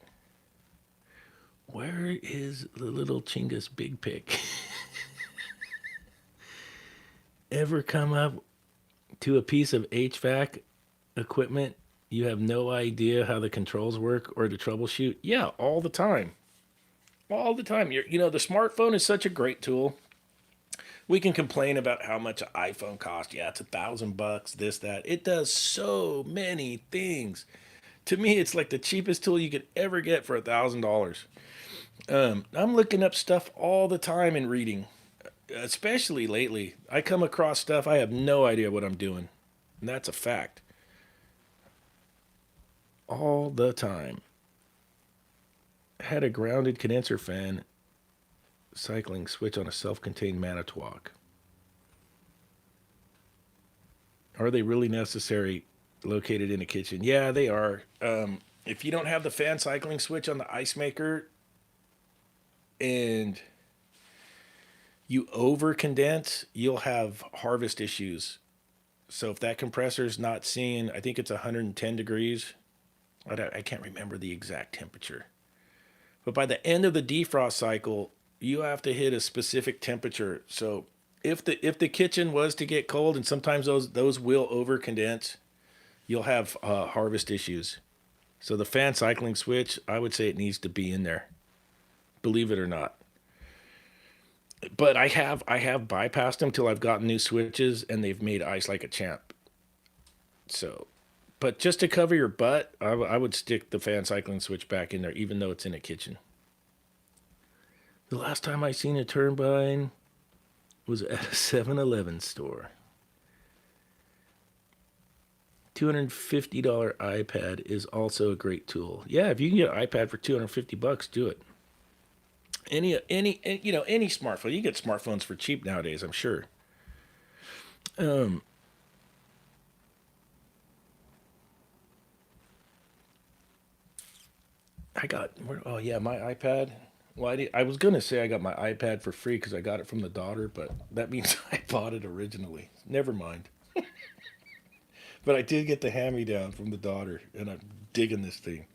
Where is the little Chingus Big Pick? Ever come up to a piece of HVAC equipment you have no idea how the controls work or to troubleshoot? Yeah, all the time. All the time. The smartphone is such a great tool. We can complain about how much an iPhone costs. Yeah, it's $1,000, this, that. It does so many things. To me, it's like the cheapest tool you could ever get for $1,000. I'm looking up stuff all the time and reading, especially lately. I come across stuff I have no idea what I'm doing, and that's a fact. All the time. Had a grounded condenser fan cycling switch on a self-contained Manitowoc. Are they really necessary? Located in a kitchen? Yeah, they are. If you don't have the fan cycling switch on the ice maker and you over condense, you'll have harvest issues. So if that compressor's not seeing, I think it's 110 degrees. I can't remember the exact temperature. But by the end of the defrost cycle, you have to hit a specific temperature. So if the kitchen was to get cold, and sometimes those will over condense, you'll have harvest issues. So the fan cycling switch, I would say it needs to be in there, believe it or not. But I have bypassed them till I've gotten new switches, and they've made ice like a champ. So, but just to cover your butt, I would stick the fan cycling switch back in there, even though it's in a kitchen. The last time I seen a turbine was at a 7-Eleven store. $250 iPad is also a great tool. Yeah, if you can get an iPad for $250, do it. Any smartphone. You get smartphones for cheap nowadays, I'm sure. Um, I got oh yeah, my iPad. Well, I was gonna say I got my iPad for free because I got it from the daughter, but that means I bought it originally. Never mind. But I did get the hand me down from the daughter, and I'm digging this thing.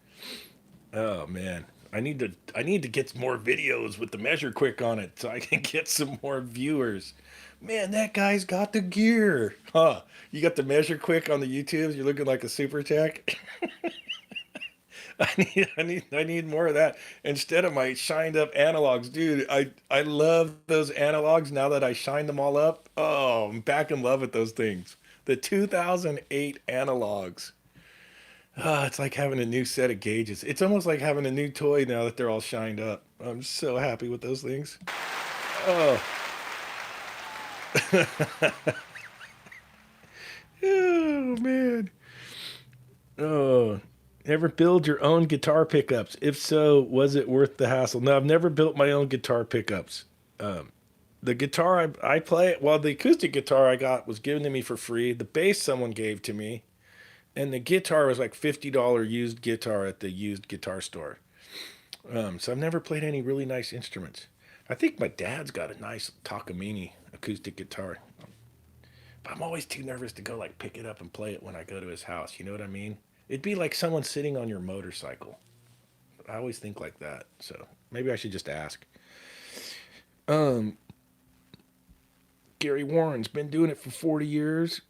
Oh man, I need to get more videos with the Measure Quick on it so I can get some more viewers. Man, that guy's got the gear, huh? You got the Measure Quick on the YouTubes. You're looking like a super tech. I need more of that instead of my shined up analogs, dude. I love those analogs now that I shined them all up. Oh, I'm back in love with those things. The 2008 analogs. Ah, it's like having a new set of gauges. It's almost like having a new toy now that they're all shined up. I'm so happy with those things. Oh, oh man. Oh, ever build your own guitar pickups? If so, was it worth the hassle? No, I've never built my own guitar pickups. Um, the guitar I play, well, the acoustic guitar I got was given to me for free. The bass someone gave to me, and the guitar was like $50 used guitar at the used guitar store. So I've never played any really nice instruments. I think my dad's got a nice Takamine acoustic guitar, but I'm always too nervous to go like pick it up and play it when I go to his house. You know what I mean? It'd be like someone sitting on your motorcycle. I always think like that. So maybe I should just ask. Um, Gary Warren's been doing it for 40 years.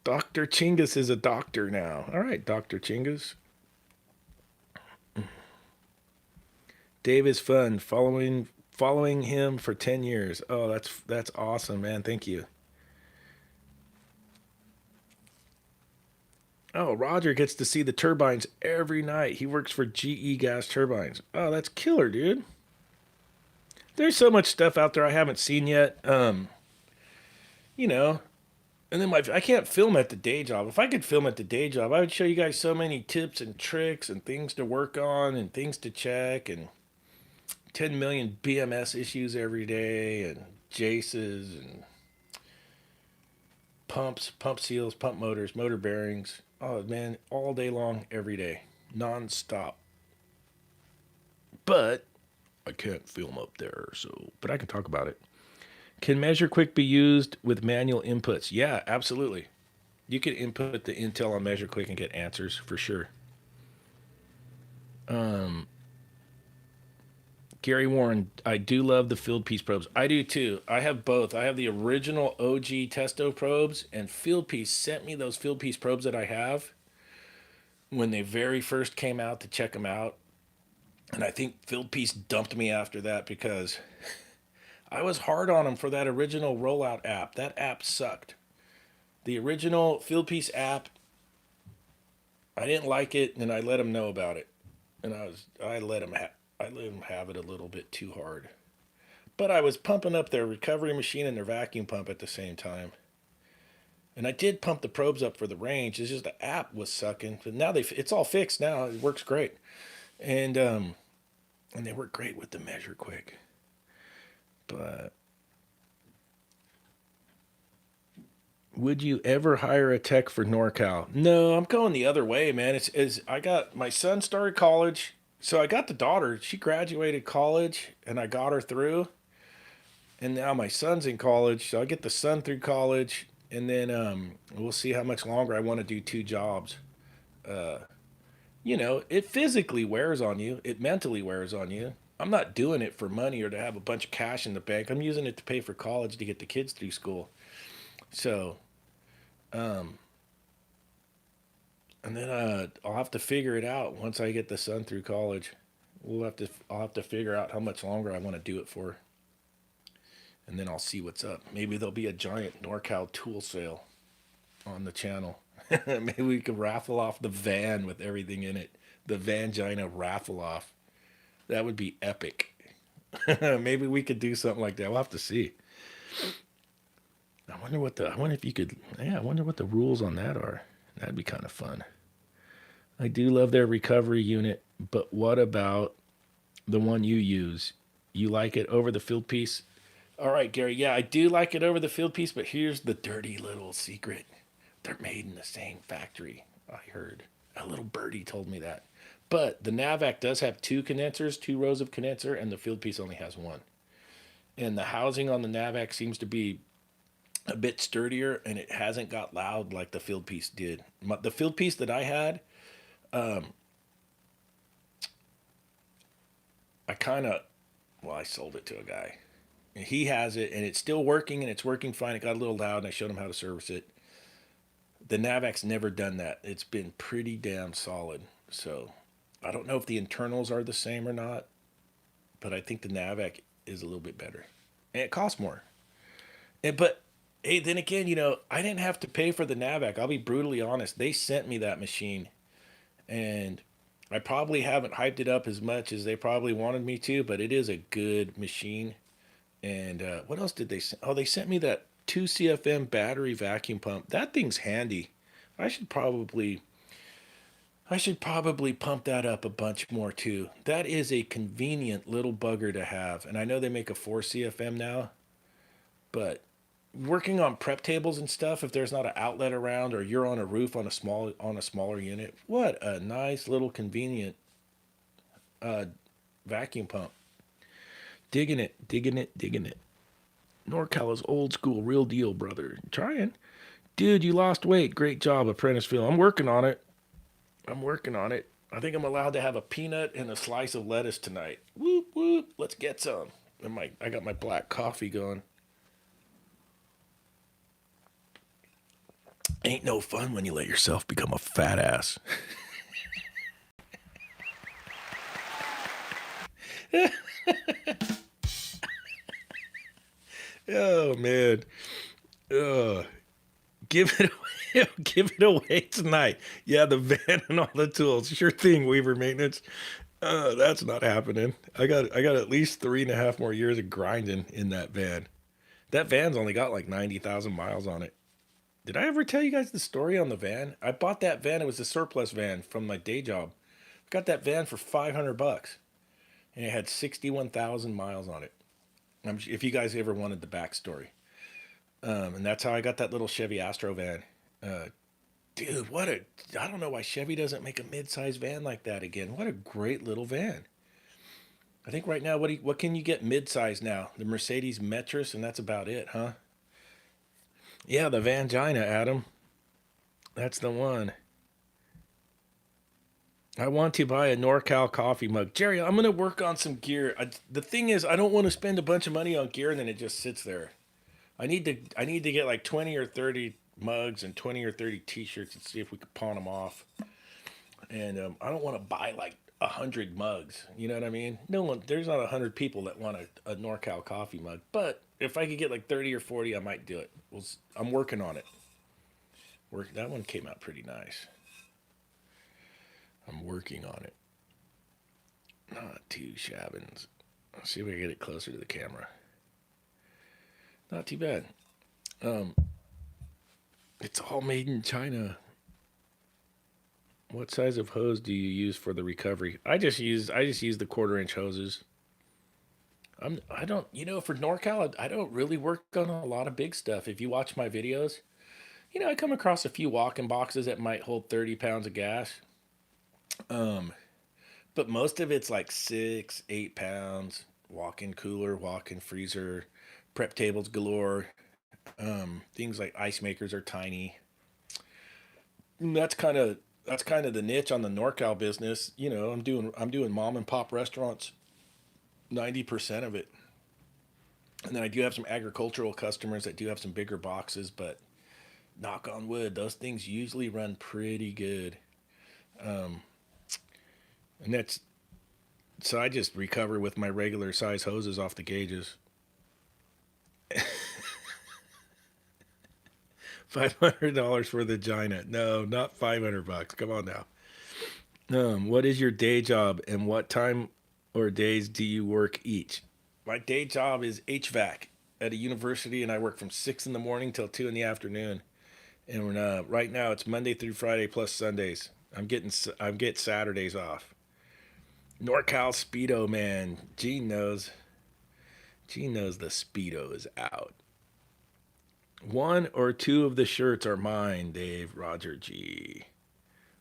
Dr. Chingus is a doctor now. All right, Dr. Chingus. Dave is fun. Following him for 10 years. Oh, that's awesome, man. Thank you. Oh, Roger gets to see the turbines every night. He works for GE Gas Turbines. Oh, that's killer, dude. There's so much stuff out there I haven't seen yet. You know, and then I can't film at the day job. If I could film at the day job, I would show you guys so many tips and tricks and things to work on and things to check and 10 million BMS issues every day and JACEs and pumps, pump seals, pump motors, motor bearings. Oh man, all day long, every day, non-stop. But I can't film up there, so but I can talk about it. Can Measure Quick be used with manual inputs? Yeah, absolutely. You can input the Intel on Measure Quick and get answers for sure. Um, Gary Warren, I do love the field piece probes. I do too. I have both. I have the original OG Testo probes, and Field Piece sent me those Field Piece probes that I have when they very first came out to check them out. And I think Field Piece dumped me after that because I was hard on them for that original rollout app. That app sucked. The original Field Piece app, I didn't like it, and I let them know about it. and I let him have it a little bit too hard. But I was pumping up their recovery machine and their vacuum pump at the same time. And I did pump the probes up for the range. It's just the app was sucking. But now it's all fixed now. It works great. And they work great with the measure quick. But would you ever hire a tech for NorCal? No, I'm going the other way, man. It's I got my son started college, so I got the daughter. She graduated college, and I got her through. And now my son's in college, so I get the son through college, and then we'll see how much longer I want to do two jobs. It physically wears on you. It mentally wears on you. I'm not doing it for money or to have a bunch of cash in the bank. I'm using it to pay for college to get the kids through school. So, and then I'll have to figure it out once I get the son through college. I'll have to figure out how much longer I want to do it for, and then I'll see what's up. Maybe there'll be a giant NorCal tool sale on the channel. Maybe we could raffle off the van with everything in it. The Vangina raffle off. That would be epic. Maybe we could do something like that. We'll have to see. I wonder if you could. Yeah, I wonder what the rules on that are. That'd be kind of fun. I do love their recovery unit, but what about the one you use? You like it over the field piece? All right, Gary. Yeah, I do like it over the field piece, but here's the dirty little secret. They're made in the same factory. I heard. A little birdie told me that. But the Navac does have two condensers, two rows of condenser, and the field piece only has one. And the housing on the Navac seems to be a bit sturdier, and it hasn't got loud like the field piece did. The field piece that I had, I kind of, well, I sold it to a guy. And he has it, and it's still working, and it's working fine. It got a little loud, and I showed him how to service it. The Navac's never done that. It's been pretty damn solid. So I don't know if the internals are the same or not, but I think the Navac is a little bit better. And it costs more. But hey, then again, I didn't have to pay for the Navac. I'll be brutally honest. They sent me that machine, and I probably haven't hyped it up as much as they probably wanted me to, but it is a good machine. And what else did they send? Oh, they sent me that 2 CFM battery vacuum pump. That thing's handy. I should probably I should probably pump that up a bunch more too. That is a convenient little bugger to have. And I know they make a 4 CFM now, but working on prep tables and stuff, if there's not an outlet around or you're on a roof on a smaller unit, what a nice little convenient uh, vacuum pump. Digging it, digging it, digging it. NorCal is old school, real deal, brother. Trying. Dude, you lost weight. Great job, Apprenticeville. I'm working on it. I'm working on it. I think I'm allowed to have a peanut and a slice of lettuce tonight. Whoop whoop. Let's get some. I got my black coffee going. Ain't no fun when you let yourself become a fat ass. Oh man. Oh, give it away. Give it away tonight. Yeah, the van and all the tools. Sure thing, Weaver Maintenance. That's not happening. I got at least 3.5 more years of grinding in that van. That van's only got like 90,000 miles on it. Did I ever tell you guys the story on the van? I bought that van. It was a surplus van from my day job. Got that van for $500, and it had 61,000 miles on it. If you guys ever wanted the backstory, and that's how I got that little Chevy Astro van. Uh, Dude, I don't know why Chevy doesn't make a mid-size van like that again. What a great little van. I think right now, what can you get mid-size now? The Mercedes Metris, and that's about it, huh? Yeah, the Vangina, Adam. That's the one. I want to buy a NorCal coffee mug. Jerry, I'm going to work on some gear. The thing is, I don't want to spend a bunch of money on gear and then it just sits there. I need to get like 20 or 30 mugs and 20 or 30 t-shirts and see if we could pawn them off. And I don't want to buy like 100 mugs. You know what I mean? No one, there's not 100 people that want a NorCal coffee mug. But if I could get like 30 or 40, I might do it. I'm working on it. That one came out pretty nice. I'm working on it. Not too shabby. Let's see if we can get it closer to the camera. Not too bad. Um, it's all made in China. What size of hose do you use for the recovery? I just use the 1/4 inch hoses. I don't for NorCal I don't really work on a lot of big stuff. If you watch my videos, I come across a few walk-in boxes that might hold 30 pounds of gas. Um, but most of it's like 6, 8 pounds. Walk-in cooler, walk-in freezer, prep tables galore. Things like ice makers are tiny. And that's kind of the niche on the NorCal business. I'm doing mom and pop restaurants, 90% of it. And then I do have some agricultural customers that do have some bigger boxes, but knock on wood, those things usually run pretty good. Um, and that's so I just recover with my regular size hoses off the gauges. $500 for the Gina. No, not $500. Come on now. What is your day job and what time or days do you work each? My day job is HVAC at a university, and I work from 6 in the morning till 2 in the afternoon. And right now it's Monday through Friday plus Sundays. I'm getting Saturdays off. NorCal Speedo man, Gene knows. Gene knows the Speedo is out. One or two of the shirts are mine, Dave. Roger G.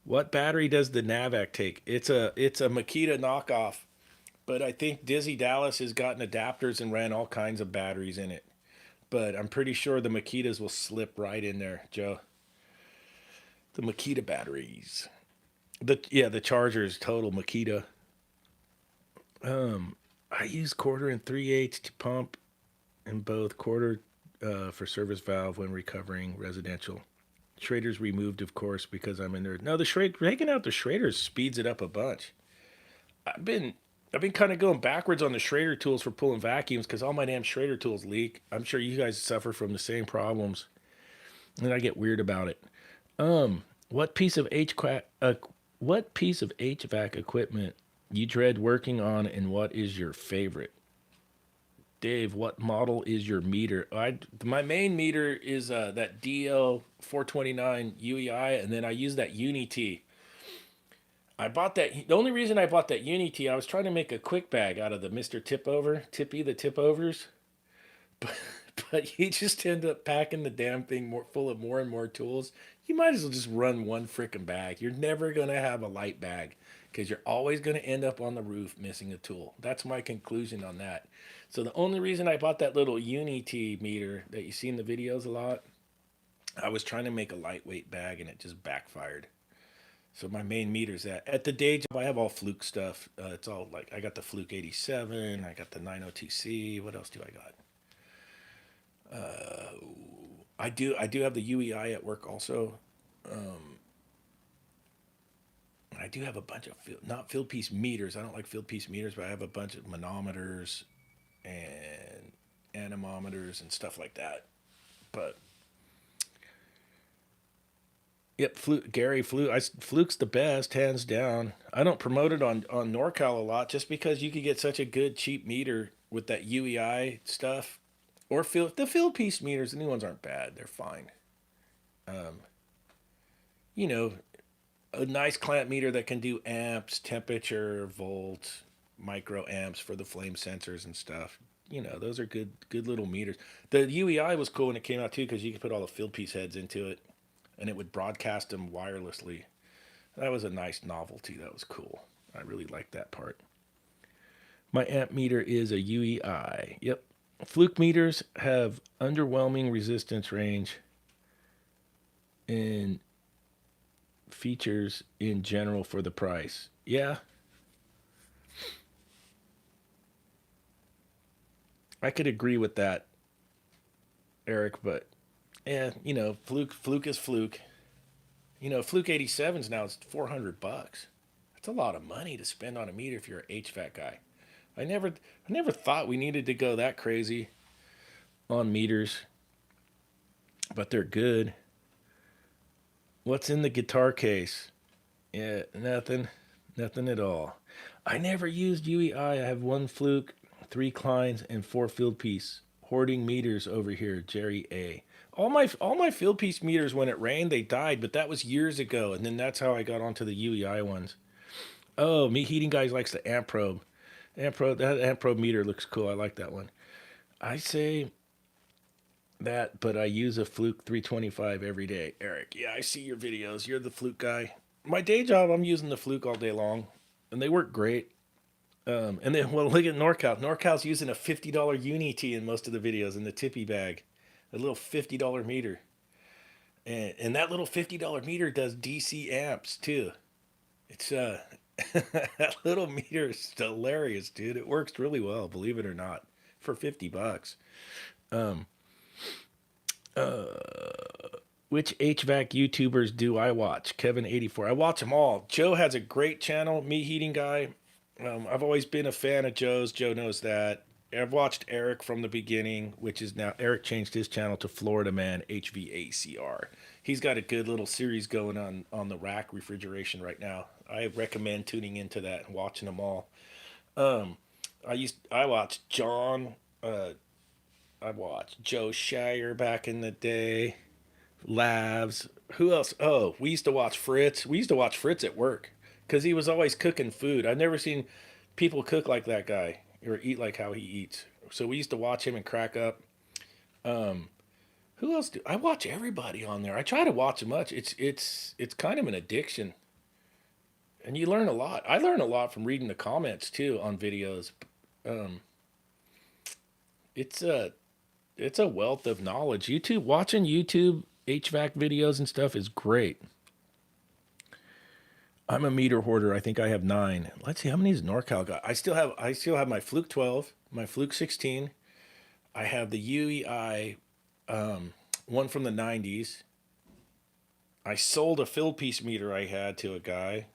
What battery does the Navac take? It's a Makita knockoff, but I think Dizzy Dallas has gotten adapters and ran all kinds of batteries in it. But I'm pretty sure the Makitas will slip right in there, Joe. The Makita batteries. The chargers total Makita. I use 1/4 and 3/8 to pump and both 1/4 for service valve when recovering residential. Schrader's removed, of course, because I'm a nerd. No, the taking out the Schraders speeds it up a bunch. I've been I've been kind of going backwards on the Schrader tools for pulling vacuums because all my damn Schrader tools leak. I'm sure you guys suffer from the same problems, and I get weird about it. What piece of what piece of HVAC equipment you dread working on, and what is your favorite? Dave, what model is your meter? My main meter is that DL 429 UEI, and then I use that Unity. I bought that. The only reason I bought that Unity, I was trying to make a quick bag out of the Mister the tip overs, but you just end up packing the damn thing full of more and more tools. You might as well just run one freaking bag. You're never gonna have a light bag because you're always gonna end up on the roof missing a tool. That's my conclusion on that. So the only reason I bought that little Unity meter that you see in the videos a lot, I was trying to make a lightweight bag and it just backfired. So my main meter's at the day job. I have all Fluke stuff. It's all like I got the Fluke 87. I got the 90TC. What else do I got? Uh, I do have the UEI at work also. Um, I do have a bunch of not field piece meters. I don't like field piece meters, but I have a bunch of manometers and anemometers and stuff like that. But yep, Fluke's the best, hands down. I don't promote it on NorCal a lot just because you could get such a good cheap meter with that UEI stuff. Or the field piece meters, the new ones aren't bad. They're fine. Um, you know, a nice clamp meter that can do amps, temperature, volts, microamps for the flame sensors and stuff. Those are good little meters. The UEI was cool when it came out too because you could put all the field piece heads into it and it would broadcast them wirelessly. That was a nice novelty. That was cool. I really liked that part. My amp meter is a UEI. Yep. Fluke meters have underwhelming resistance range and features in general for the price. Yeah, I could agree with that, Eric, but yeah, Fluke is Fluke. Fluke 87s now is $400. That's a lot of money to spend on a meter if you're an HVAC guy. I never thought we needed to go that crazy on meters, but they're good. What's in the guitar case? Yeah, nothing at all. I never used UEI. I have one fluke, 3 Kleins, and 4 field piece. Hoarding meters over here, Jerry A. All my field piece meters when it rained, they died, but that was years ago, and then that's how I got onto the UEI ones. Oh, me heating guys likes the amp probe. That amp probe meter looks cool. I like that one. I say that, but I use a Fluke 325 every day. Eric, yeah, I see your videos. You're the Fluke guy. My day job, I'm using the Fluke all day long, and they work great. And then, well, look at NorCal. NorCal's using a $50 Unity in most of the videos in the tippy bag, a little $50 meter. And that little $50 meter does DC amps too. It's that little meter is hilarious, dude. It works really well, believe it or not, for $50. Um, which HVAC YouTubers do I watch? Kevin84. I watch them all. Joe has a great channel, Me Heating Guy. I've always been a fan of Joe's. Joe knows that. I've watched Eric from the beginning, which is now Eric changed his channel to Florida Man HVACR. He's got a good little series going on the rack refrigeration right now. I recommend tuning into that and watching them all. Um, I watched John. I watched Joe Shire back in the day. Labs. Who else? Oh, we used to watch Fritz. We used to watch Fritz at work because he was always cooking food. I've never seen people cook like that guy or eat like how he eats. So we used to watch him and crack up. Um, who else do I watch? Everybody on there. I try to watch as much. It's kind of an addiction, and you learn a lot. I learn a lot from reading the comments too on videos. Um, it's a wealth of knowledge. Watching YouTube HVAC videos and stuff is great. I'm a meter hoarder. I think I have 9. Let's see how many is NorCal got. I still have my Fluke 12, my Fluke 16. I have the UEI one from the 90s. I sold a fill piece meter I had to a guy.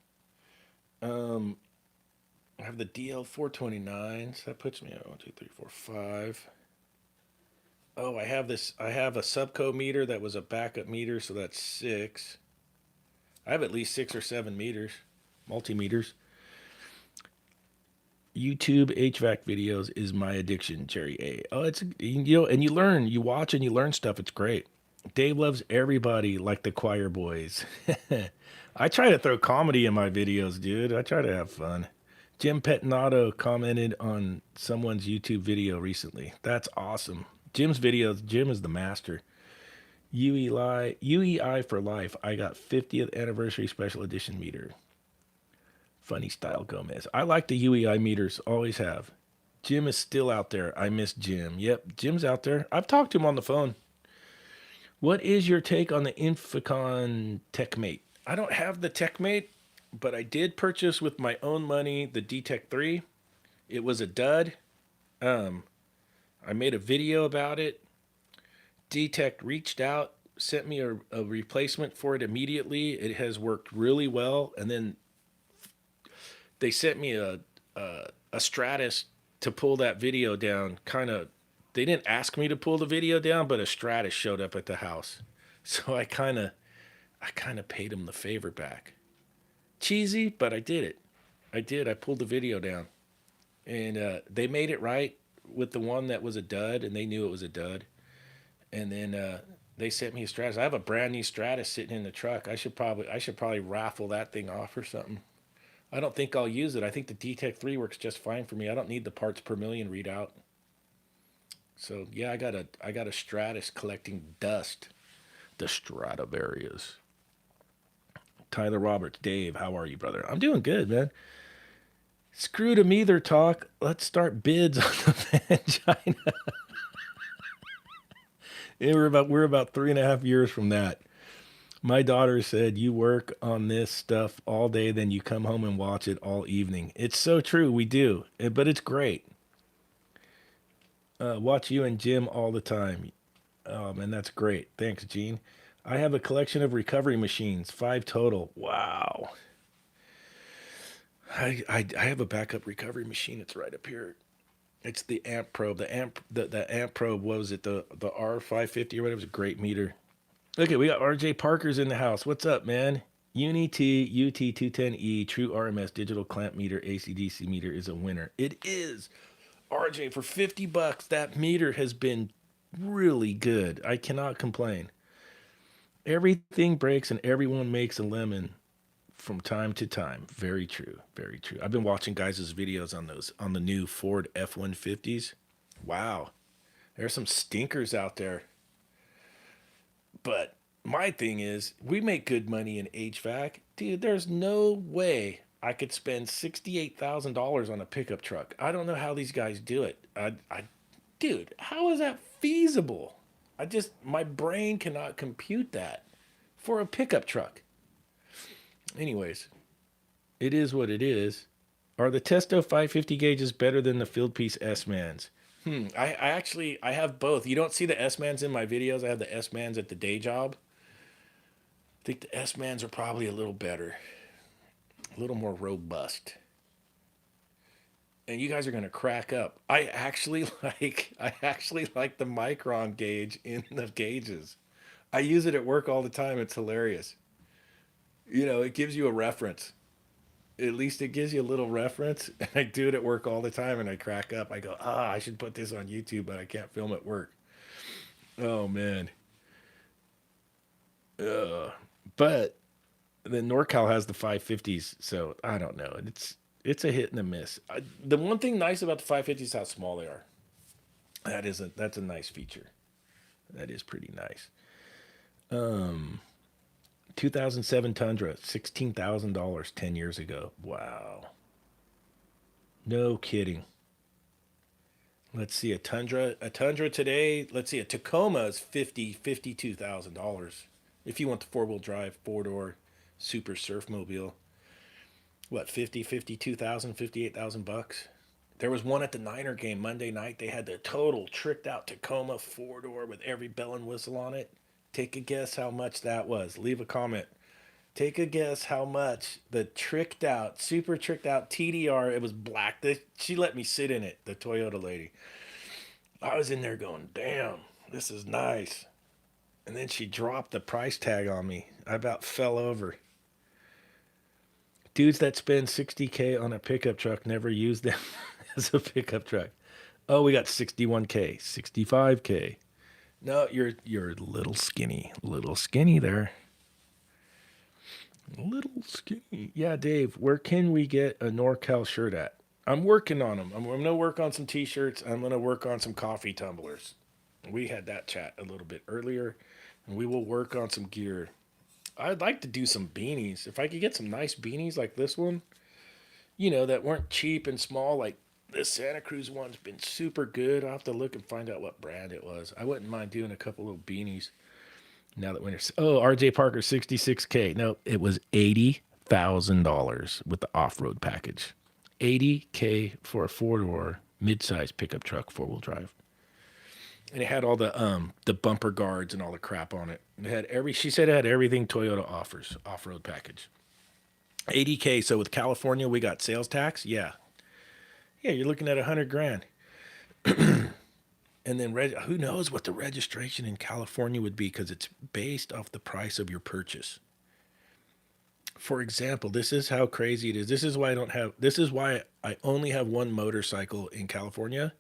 Um, I have the DL 429s. That puts me at 1, 2, 3, 4, 5. Oh, I have this. I have a Subco meter that was a backup meter, so that's 6. I have at least 6 or 7 meters, multimeters. YouTube HVAC videos is my addiction, Jerry A. Oh, and you learn, you watch and you learn stuff. It's great. Dave loves everybody like the choir boys. I try to throw comedy in my videos, dude. I try to have fun. Jim Pettinato commented on someone's YouTube video recently. That's awesome. Jim's videos, Jim is the master. UEI for life. I got 50th anniversary special edition meter. Funny style Gomez. I like the UEI meters, always have. Jim is still out there. I miss Jim. Yep, Jim's out there. I've talked to him on the phone. What is your take on the Inficon TechMate? I don't have the TechMate, but I did purchase with my own money the D-Tech 3. It was a dud. Um, I made a video about it. D-Tech reached out, sent me a replacement for it immediately. It has worked really well. And then they sent me a Stratus to pull that video down. They didn't ask me to pull the video down, but a Stratus showed up at the house, so I kind of paid them the favor back. Cheesy, but I did it. I did. I pulled the video down, and they made it right with the one that was a dud, and they knew it was a dud. And then they sent me a Stratus. I have a brand new Stratus sitting in the truck. I should probably raffle that thing off or something. I don't think I'll use it. I think the D-Tech 3 works just fine for me. I don't need the parts per million readout. So yeah, I got a Stratus collecting dust. The Stradivarius. Tyler Roberts, Dave, how are you, brother? I'm doing good, man. Screw to me their talk. Let's start bids on the China. Yeah, we're about 3.5 years from that. My daughter said you work on this stuff all day, then you come home and watch it all evening. It's so true, we do, but it's great. Watch you and Jim all the time. And that's great. Thanks, Gene. I have a collection of recovery machines, 5 total. Wow. I have a backup recovery machine. It's right up here. It's the amp probe. The amp probe. What was it? The R550 or whatever. It was a great meter. Okay, we got RJ Parker's in the house. What's up, man? Unity UT210E True RMS digital clamp meter AC/DC meter is a winner. It is. RJ, for 50 bucks, that meter has been really good. I cannot complain. Everything breaks and everyone makes a lemon from time to time. Very true. Very true. I've been watching guys' videos on those on the new Ford F-150s. Wow. There's some stinkers out there. But my thing is, we make good money in HVAC. Dude, there's no way I could spend $68,000 on a pickup truck. I don't know how these guys do it. Dude, how is that feasible? My brain cannot compute that for a pickup truck. Anyways, it is what it is. Are the Testo 550 gauges better than the Fieldpiece S-Mans? I have both. You don't see the S-Mans in my videos. I have the S-Mans at the day job. I think the S-Mans are probably a little better, a little more robust. And you guys are gonna crack up. I actually like the micron gauge in the gauges. I use it at work all the time. It's hilarious. It gives you a reference. At least it gives you a little reference. And I do it at work all the time and I crack up. I go, I should put this on YouTube, but I can't film at work. Oh man. But the NorCal has the 550s, so I don't know. It's a hit and a miss. The one thing nice about the 550s is how small they are. That's a nice feature. That is pretty nice. Um, 2007 Tundra, $16,000 10 years ago. Wow. No kidding. Let's see a Tundra today. Let's see a Tacoma is $52,000 if you want the four-wheel drive, four-door super surf mobile. What, 50, 52,000, 58,000 bucks? There was one at the Niner game Monday night. They had the total tricked out Tacoma four-door with every bell and whistle on it. Take a guess how much that was. Leave a comment. Take a guess how much the tricked out, super tricked out TDR. It was black. She let me sit in it, the Toyota lady. I was in there going, damn, this is nice. And then she dropped the price tag on me. I about fell over. Dudes that spend 60K on a pickup truck never use them as a pickup truck. Oh, we got 61K, 65K. No, you're little skinny there. Little skinny. Yeah, Dave, where can we get a NorCal shirt at? I'm working on them. I'm going to work on some t-shirts. I'm going to work on some coffee tumblers. We had that chat a little bit earlier, and we will work on some gear. I'd like to do some beanies. If I could get some nice beanies like this one, that weren't cheap and small, like this Santa Cruz one's been super good. I'll have to look and find out what brand it was. I wouldn't mind doing a couple little beanies now that winter's. Oh, RJ Parker, 66K. No, it was $80,000 with the off road package. 80K for a four-door mid-size pickup truck, four-wheel drive. And it had all the bumper guards and all the crap on it. It had she said it had everything Toyota offers, off-road package. 80K. So with California, we got sales tax. Yeah. Yeah, you're looking at 100 grand. And then who knows what the registration in California would be because it's based off the price of your purchase. For example, this is how crazy it is. This is why I only have one motorcycle in California.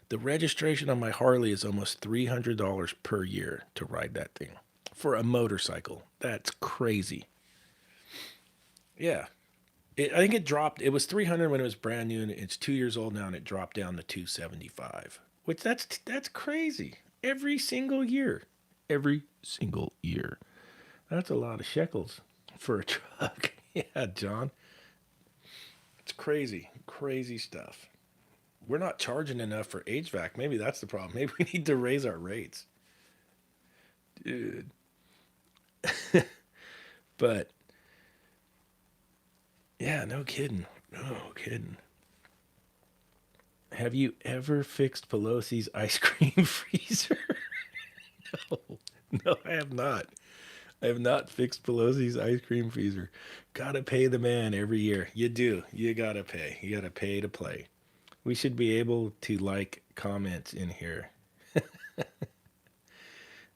The registration on my Harley is almost $300 per year to ride that thing for a motorcycle. That's crazy. Yeah. I think it dropped. It was 300 when it was brand new, and it's 2 years old now, and it dropped down to 275. Which that's crazy. Every single year, every single year. That's a lot of shekels for a truck. Yeah, John. It's crazy, crazy stuff. We're not charging enough for HVAC. Maybe that's the problem. Maybe we need to raise our rates, dude. But yeah, no kidding. No kidding. Have you ever fixed Pelosi's ice cream freezer? No, no, I have not. I have not fixed Pelosi's ice cream freezer. Gotta pay the man every year. You do. You gotta pay. You gotta pay to play. We should be able to like comments in here.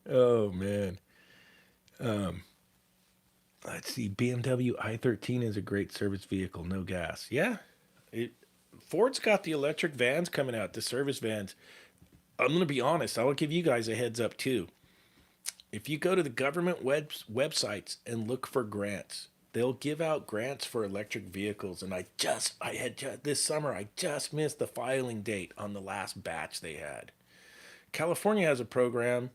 Oh man. Um, Let's see. BMW i13 is a great service vehicle, no gas. Yeah, it. Ford's got the electric vans coming out, the service vans. I'm gonna be honest. I will give you guys a heads up too. If you go to the government websites and look for grants, they'll give out grants for electric vehicles. And this summer, I just missed the filing date on the last batch they had. California has a program.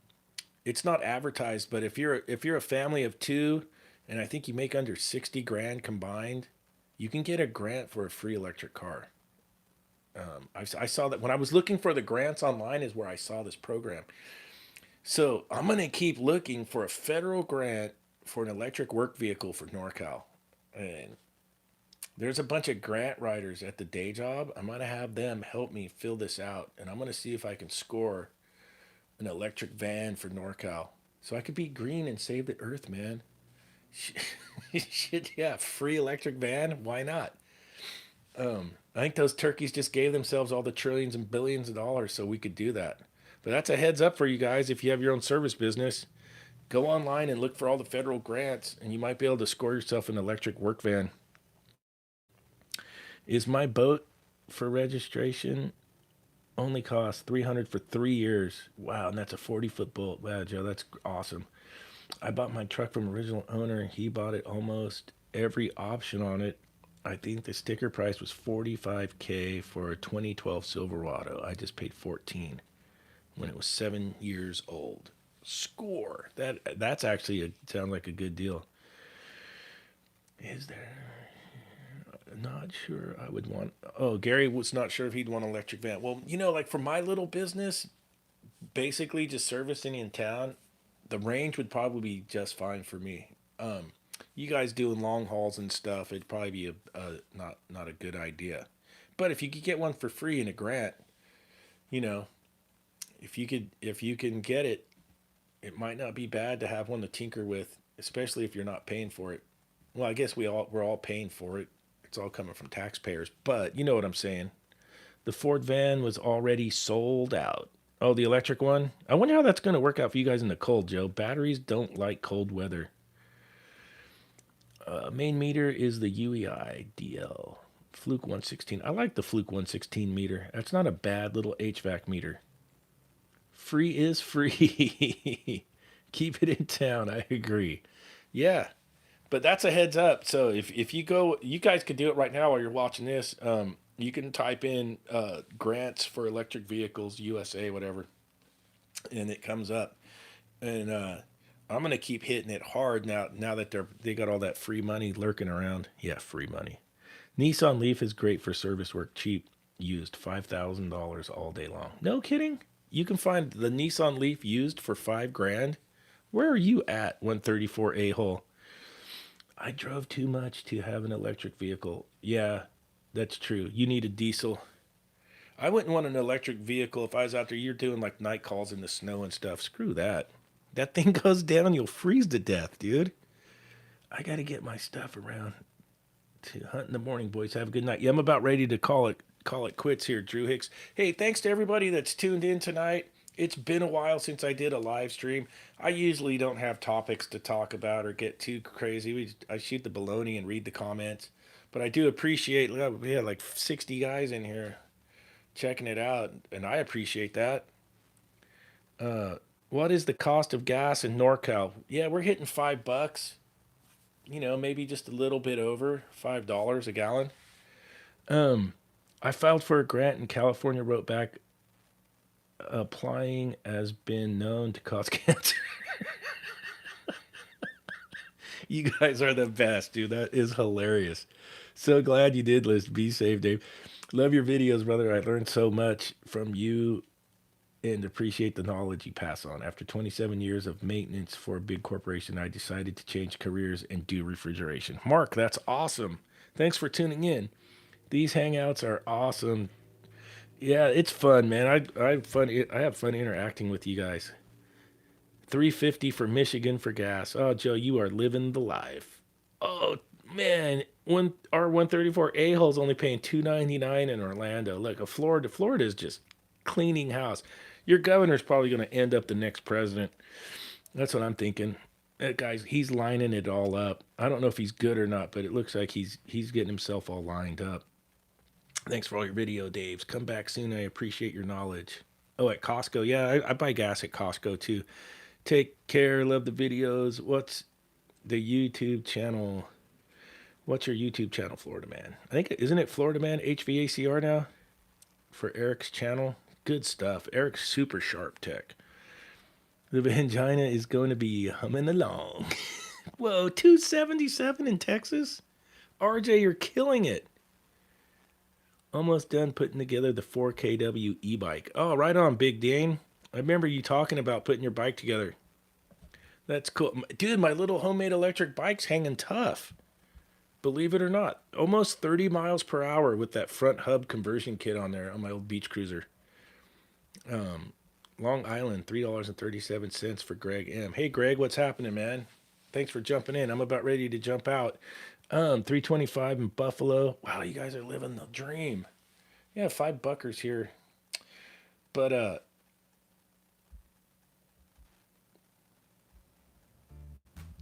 It's not advertised, but if you're a family of two, and I think you make under 60 grand combined, you can get a grant for a free electric car. I saw that when I was looking for the grants online, is where I saw this program. So I'm gonna keep looking for a federal grant for an electric work vehicle for NorCal, and there's a bunch of grant writers at the day job. I'm gonna have them help me fill this out, and I'm gonna see if I can score an electric van for NorCal, so I could be green and save the earth, man. Shit, yeah, free electric van. Why not? I think those turkeys just gave themselves all the trillions and billions of dollars so we could do that. But that's a heads up for you guys. If you have your own service business, go online and look for all the federal grants, and you might be able to score yourself an electric work van. Is my boat for registration only cost 300 for 3 years? Wow, and that's a 40-foot boat. Wow, Joe, that's awesome. I bought my truck from original owner. He bought it almost every option on it. I think the sticker price was 45K for a 2012 Silverado. I just paid 14 when it was 7 years old. Score. That's actually sounds like a good deal. Is there? Not sure I would want. Oh, Gary was not sure if he'd want an electric van. Well, like for my little business, basically just servicing in town, the range would probably be just fine for me. You guys doing long hauls and stuff, it'd probably be not a good idea. But if you could get one for free in a grant, you know, if you can get it, it might not be bad to have one to tinker with, especially if you're not paying for it. Well, I guess we're all paying for it. It's all coming from taxpayers, but you know what I'm saying. The Ford van was already sold out. Oh, the electric one? I wonder how that's going to work out for you guys in the cold, Joe. Batteries don't like cold weather. Main meter is the UEI DL Fluke 116. I like the Fluke 116 meter. That's not a bad little HVAC meter. Free is free. Keep it in town. I agree. Yeah, but that's a heads up. So if you go, you guys could do it right now while you're watching this. You can type in grants for electric vehicles USA, whatever, and it comes up. And I'm gonna keep hitting it hard now that they got all that free money lurking around. Yeah, free money. Nissan Leaf is great for service work, cheap, used, $5,000 all day long. No kidding. You can find the Nissan Leaf used for 5 grand. Where are you at, 134 a hole? I drove too much to have an electric vehicle. Yeah, that's true. You need a diesel. I wouldn't want an electric vehicle if I was out there. You're doing like night calls in the snow and stuff. Screw that. That thing goes down, you'll freeze to death, dude. I got to get my stuff around to hunt in the morning, boys. Have a good night. Yeah, I'm about ready to call it quits here, Drew Hicks. Hey, thanks to everybody that's tuned in tonight. It's been a while since I did a live stream. I usually don't have topics to talk about or get too crazy. I shoot the baloney and read the comments. But I do appreciate, we had like 60 guys in here checking it out, and I appreciate that. What is the cost of gas in NorCal? Yeah, we're hitting $5. Maybe just a little bit over $5 a gallon. I filed for a grant and California wrote back applying has been known to cause cancer. You guys are the best, dude. That is hilarious. So glad you did, Liz. Be safe, Dave. Love your videos, brother. I learned so much from you and appreciate the knowledge you pass on. After 27 years of maintenance for a big corporation, I decided to change careers and do refrigeration. Mark, that's awesome. Thanks for tuning in. These hangouts are awesome. Yeah, it's fun, man. I have fun interacting with you guys. 350 for Michigan for gas. Oh, Joe, you are living the life. Oh man, our 134 a hole's only paying 299 in Orlando. Look, Florida is just cleaning house. Your governor's probably going to end up the next president. That's what I'm thinking. That guy's he's lining it all up. I don't know if he's good or not, but it looks like he's getting himself all lined up. Thanks for all your video, Daves. Come back soon. I appreciate your knowledge. Oh, at Costco. Yeah, I buy gas at Costco too. Take care. Love the videos. What's the YouTube channel? What's your YouTube channel, Florida Man? I think, isn't it Florida Man HVACR now? For Eric's channel. Good stuff. Eric's super sharp tech. The Vangina is going to be humming along. Whoa, 277 in Texas? RJ, you're killing it. Almost done putting together the 4KW e-bike. Oh, right on, Big Dane. I remember you talking about putting your bike together. That's cool. Dude, my little homemade electric bike's hanging tough. Believe it or not. Almost 30 miles per hour with that front hub conversion kit on there on my old beach cruiser. Long Island, $3.37 for Greg M. Hey, Greg, what's happening, man? Thanks for jumping in. I'm about ready to jump out. 325 in Buffalo. Wow, you guys are living the dream. Yeah, $5 here. But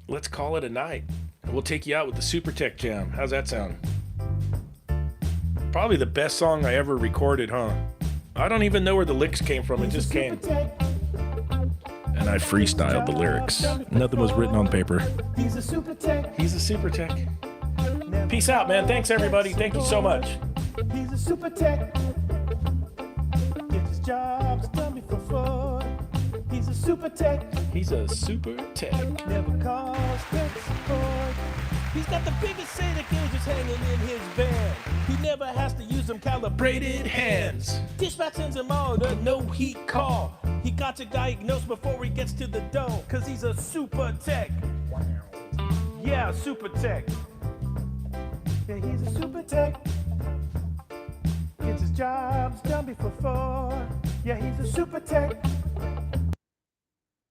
let's call it a night. We'll take you out with the Super Tech Jam. How's that sound? Probably the best song I ever recorded, huh? I don't even know where the licks came from. It just came. And I freestyled the lyrics. Nothing was written on paper. He's a Super Tech. He's a Super Tech. Peace out, man. Thanks, everybody. Thank you so much. He's a Super Tech. Gets his jobs done before four. He's a Super Tech. He's a Super Tech. Never calls tech support. He's got the biggest SATA cages hanging in his van. He never has to use them calibrated hands. Dispatch sends him on a no heat call. He got to diagnose before he gets to the door, cause he's a Super Tech. Yeah, Super Tech. Yeah, he's a Super Tech. Gets his jobs done before four. Yeah, he's a Super Tech.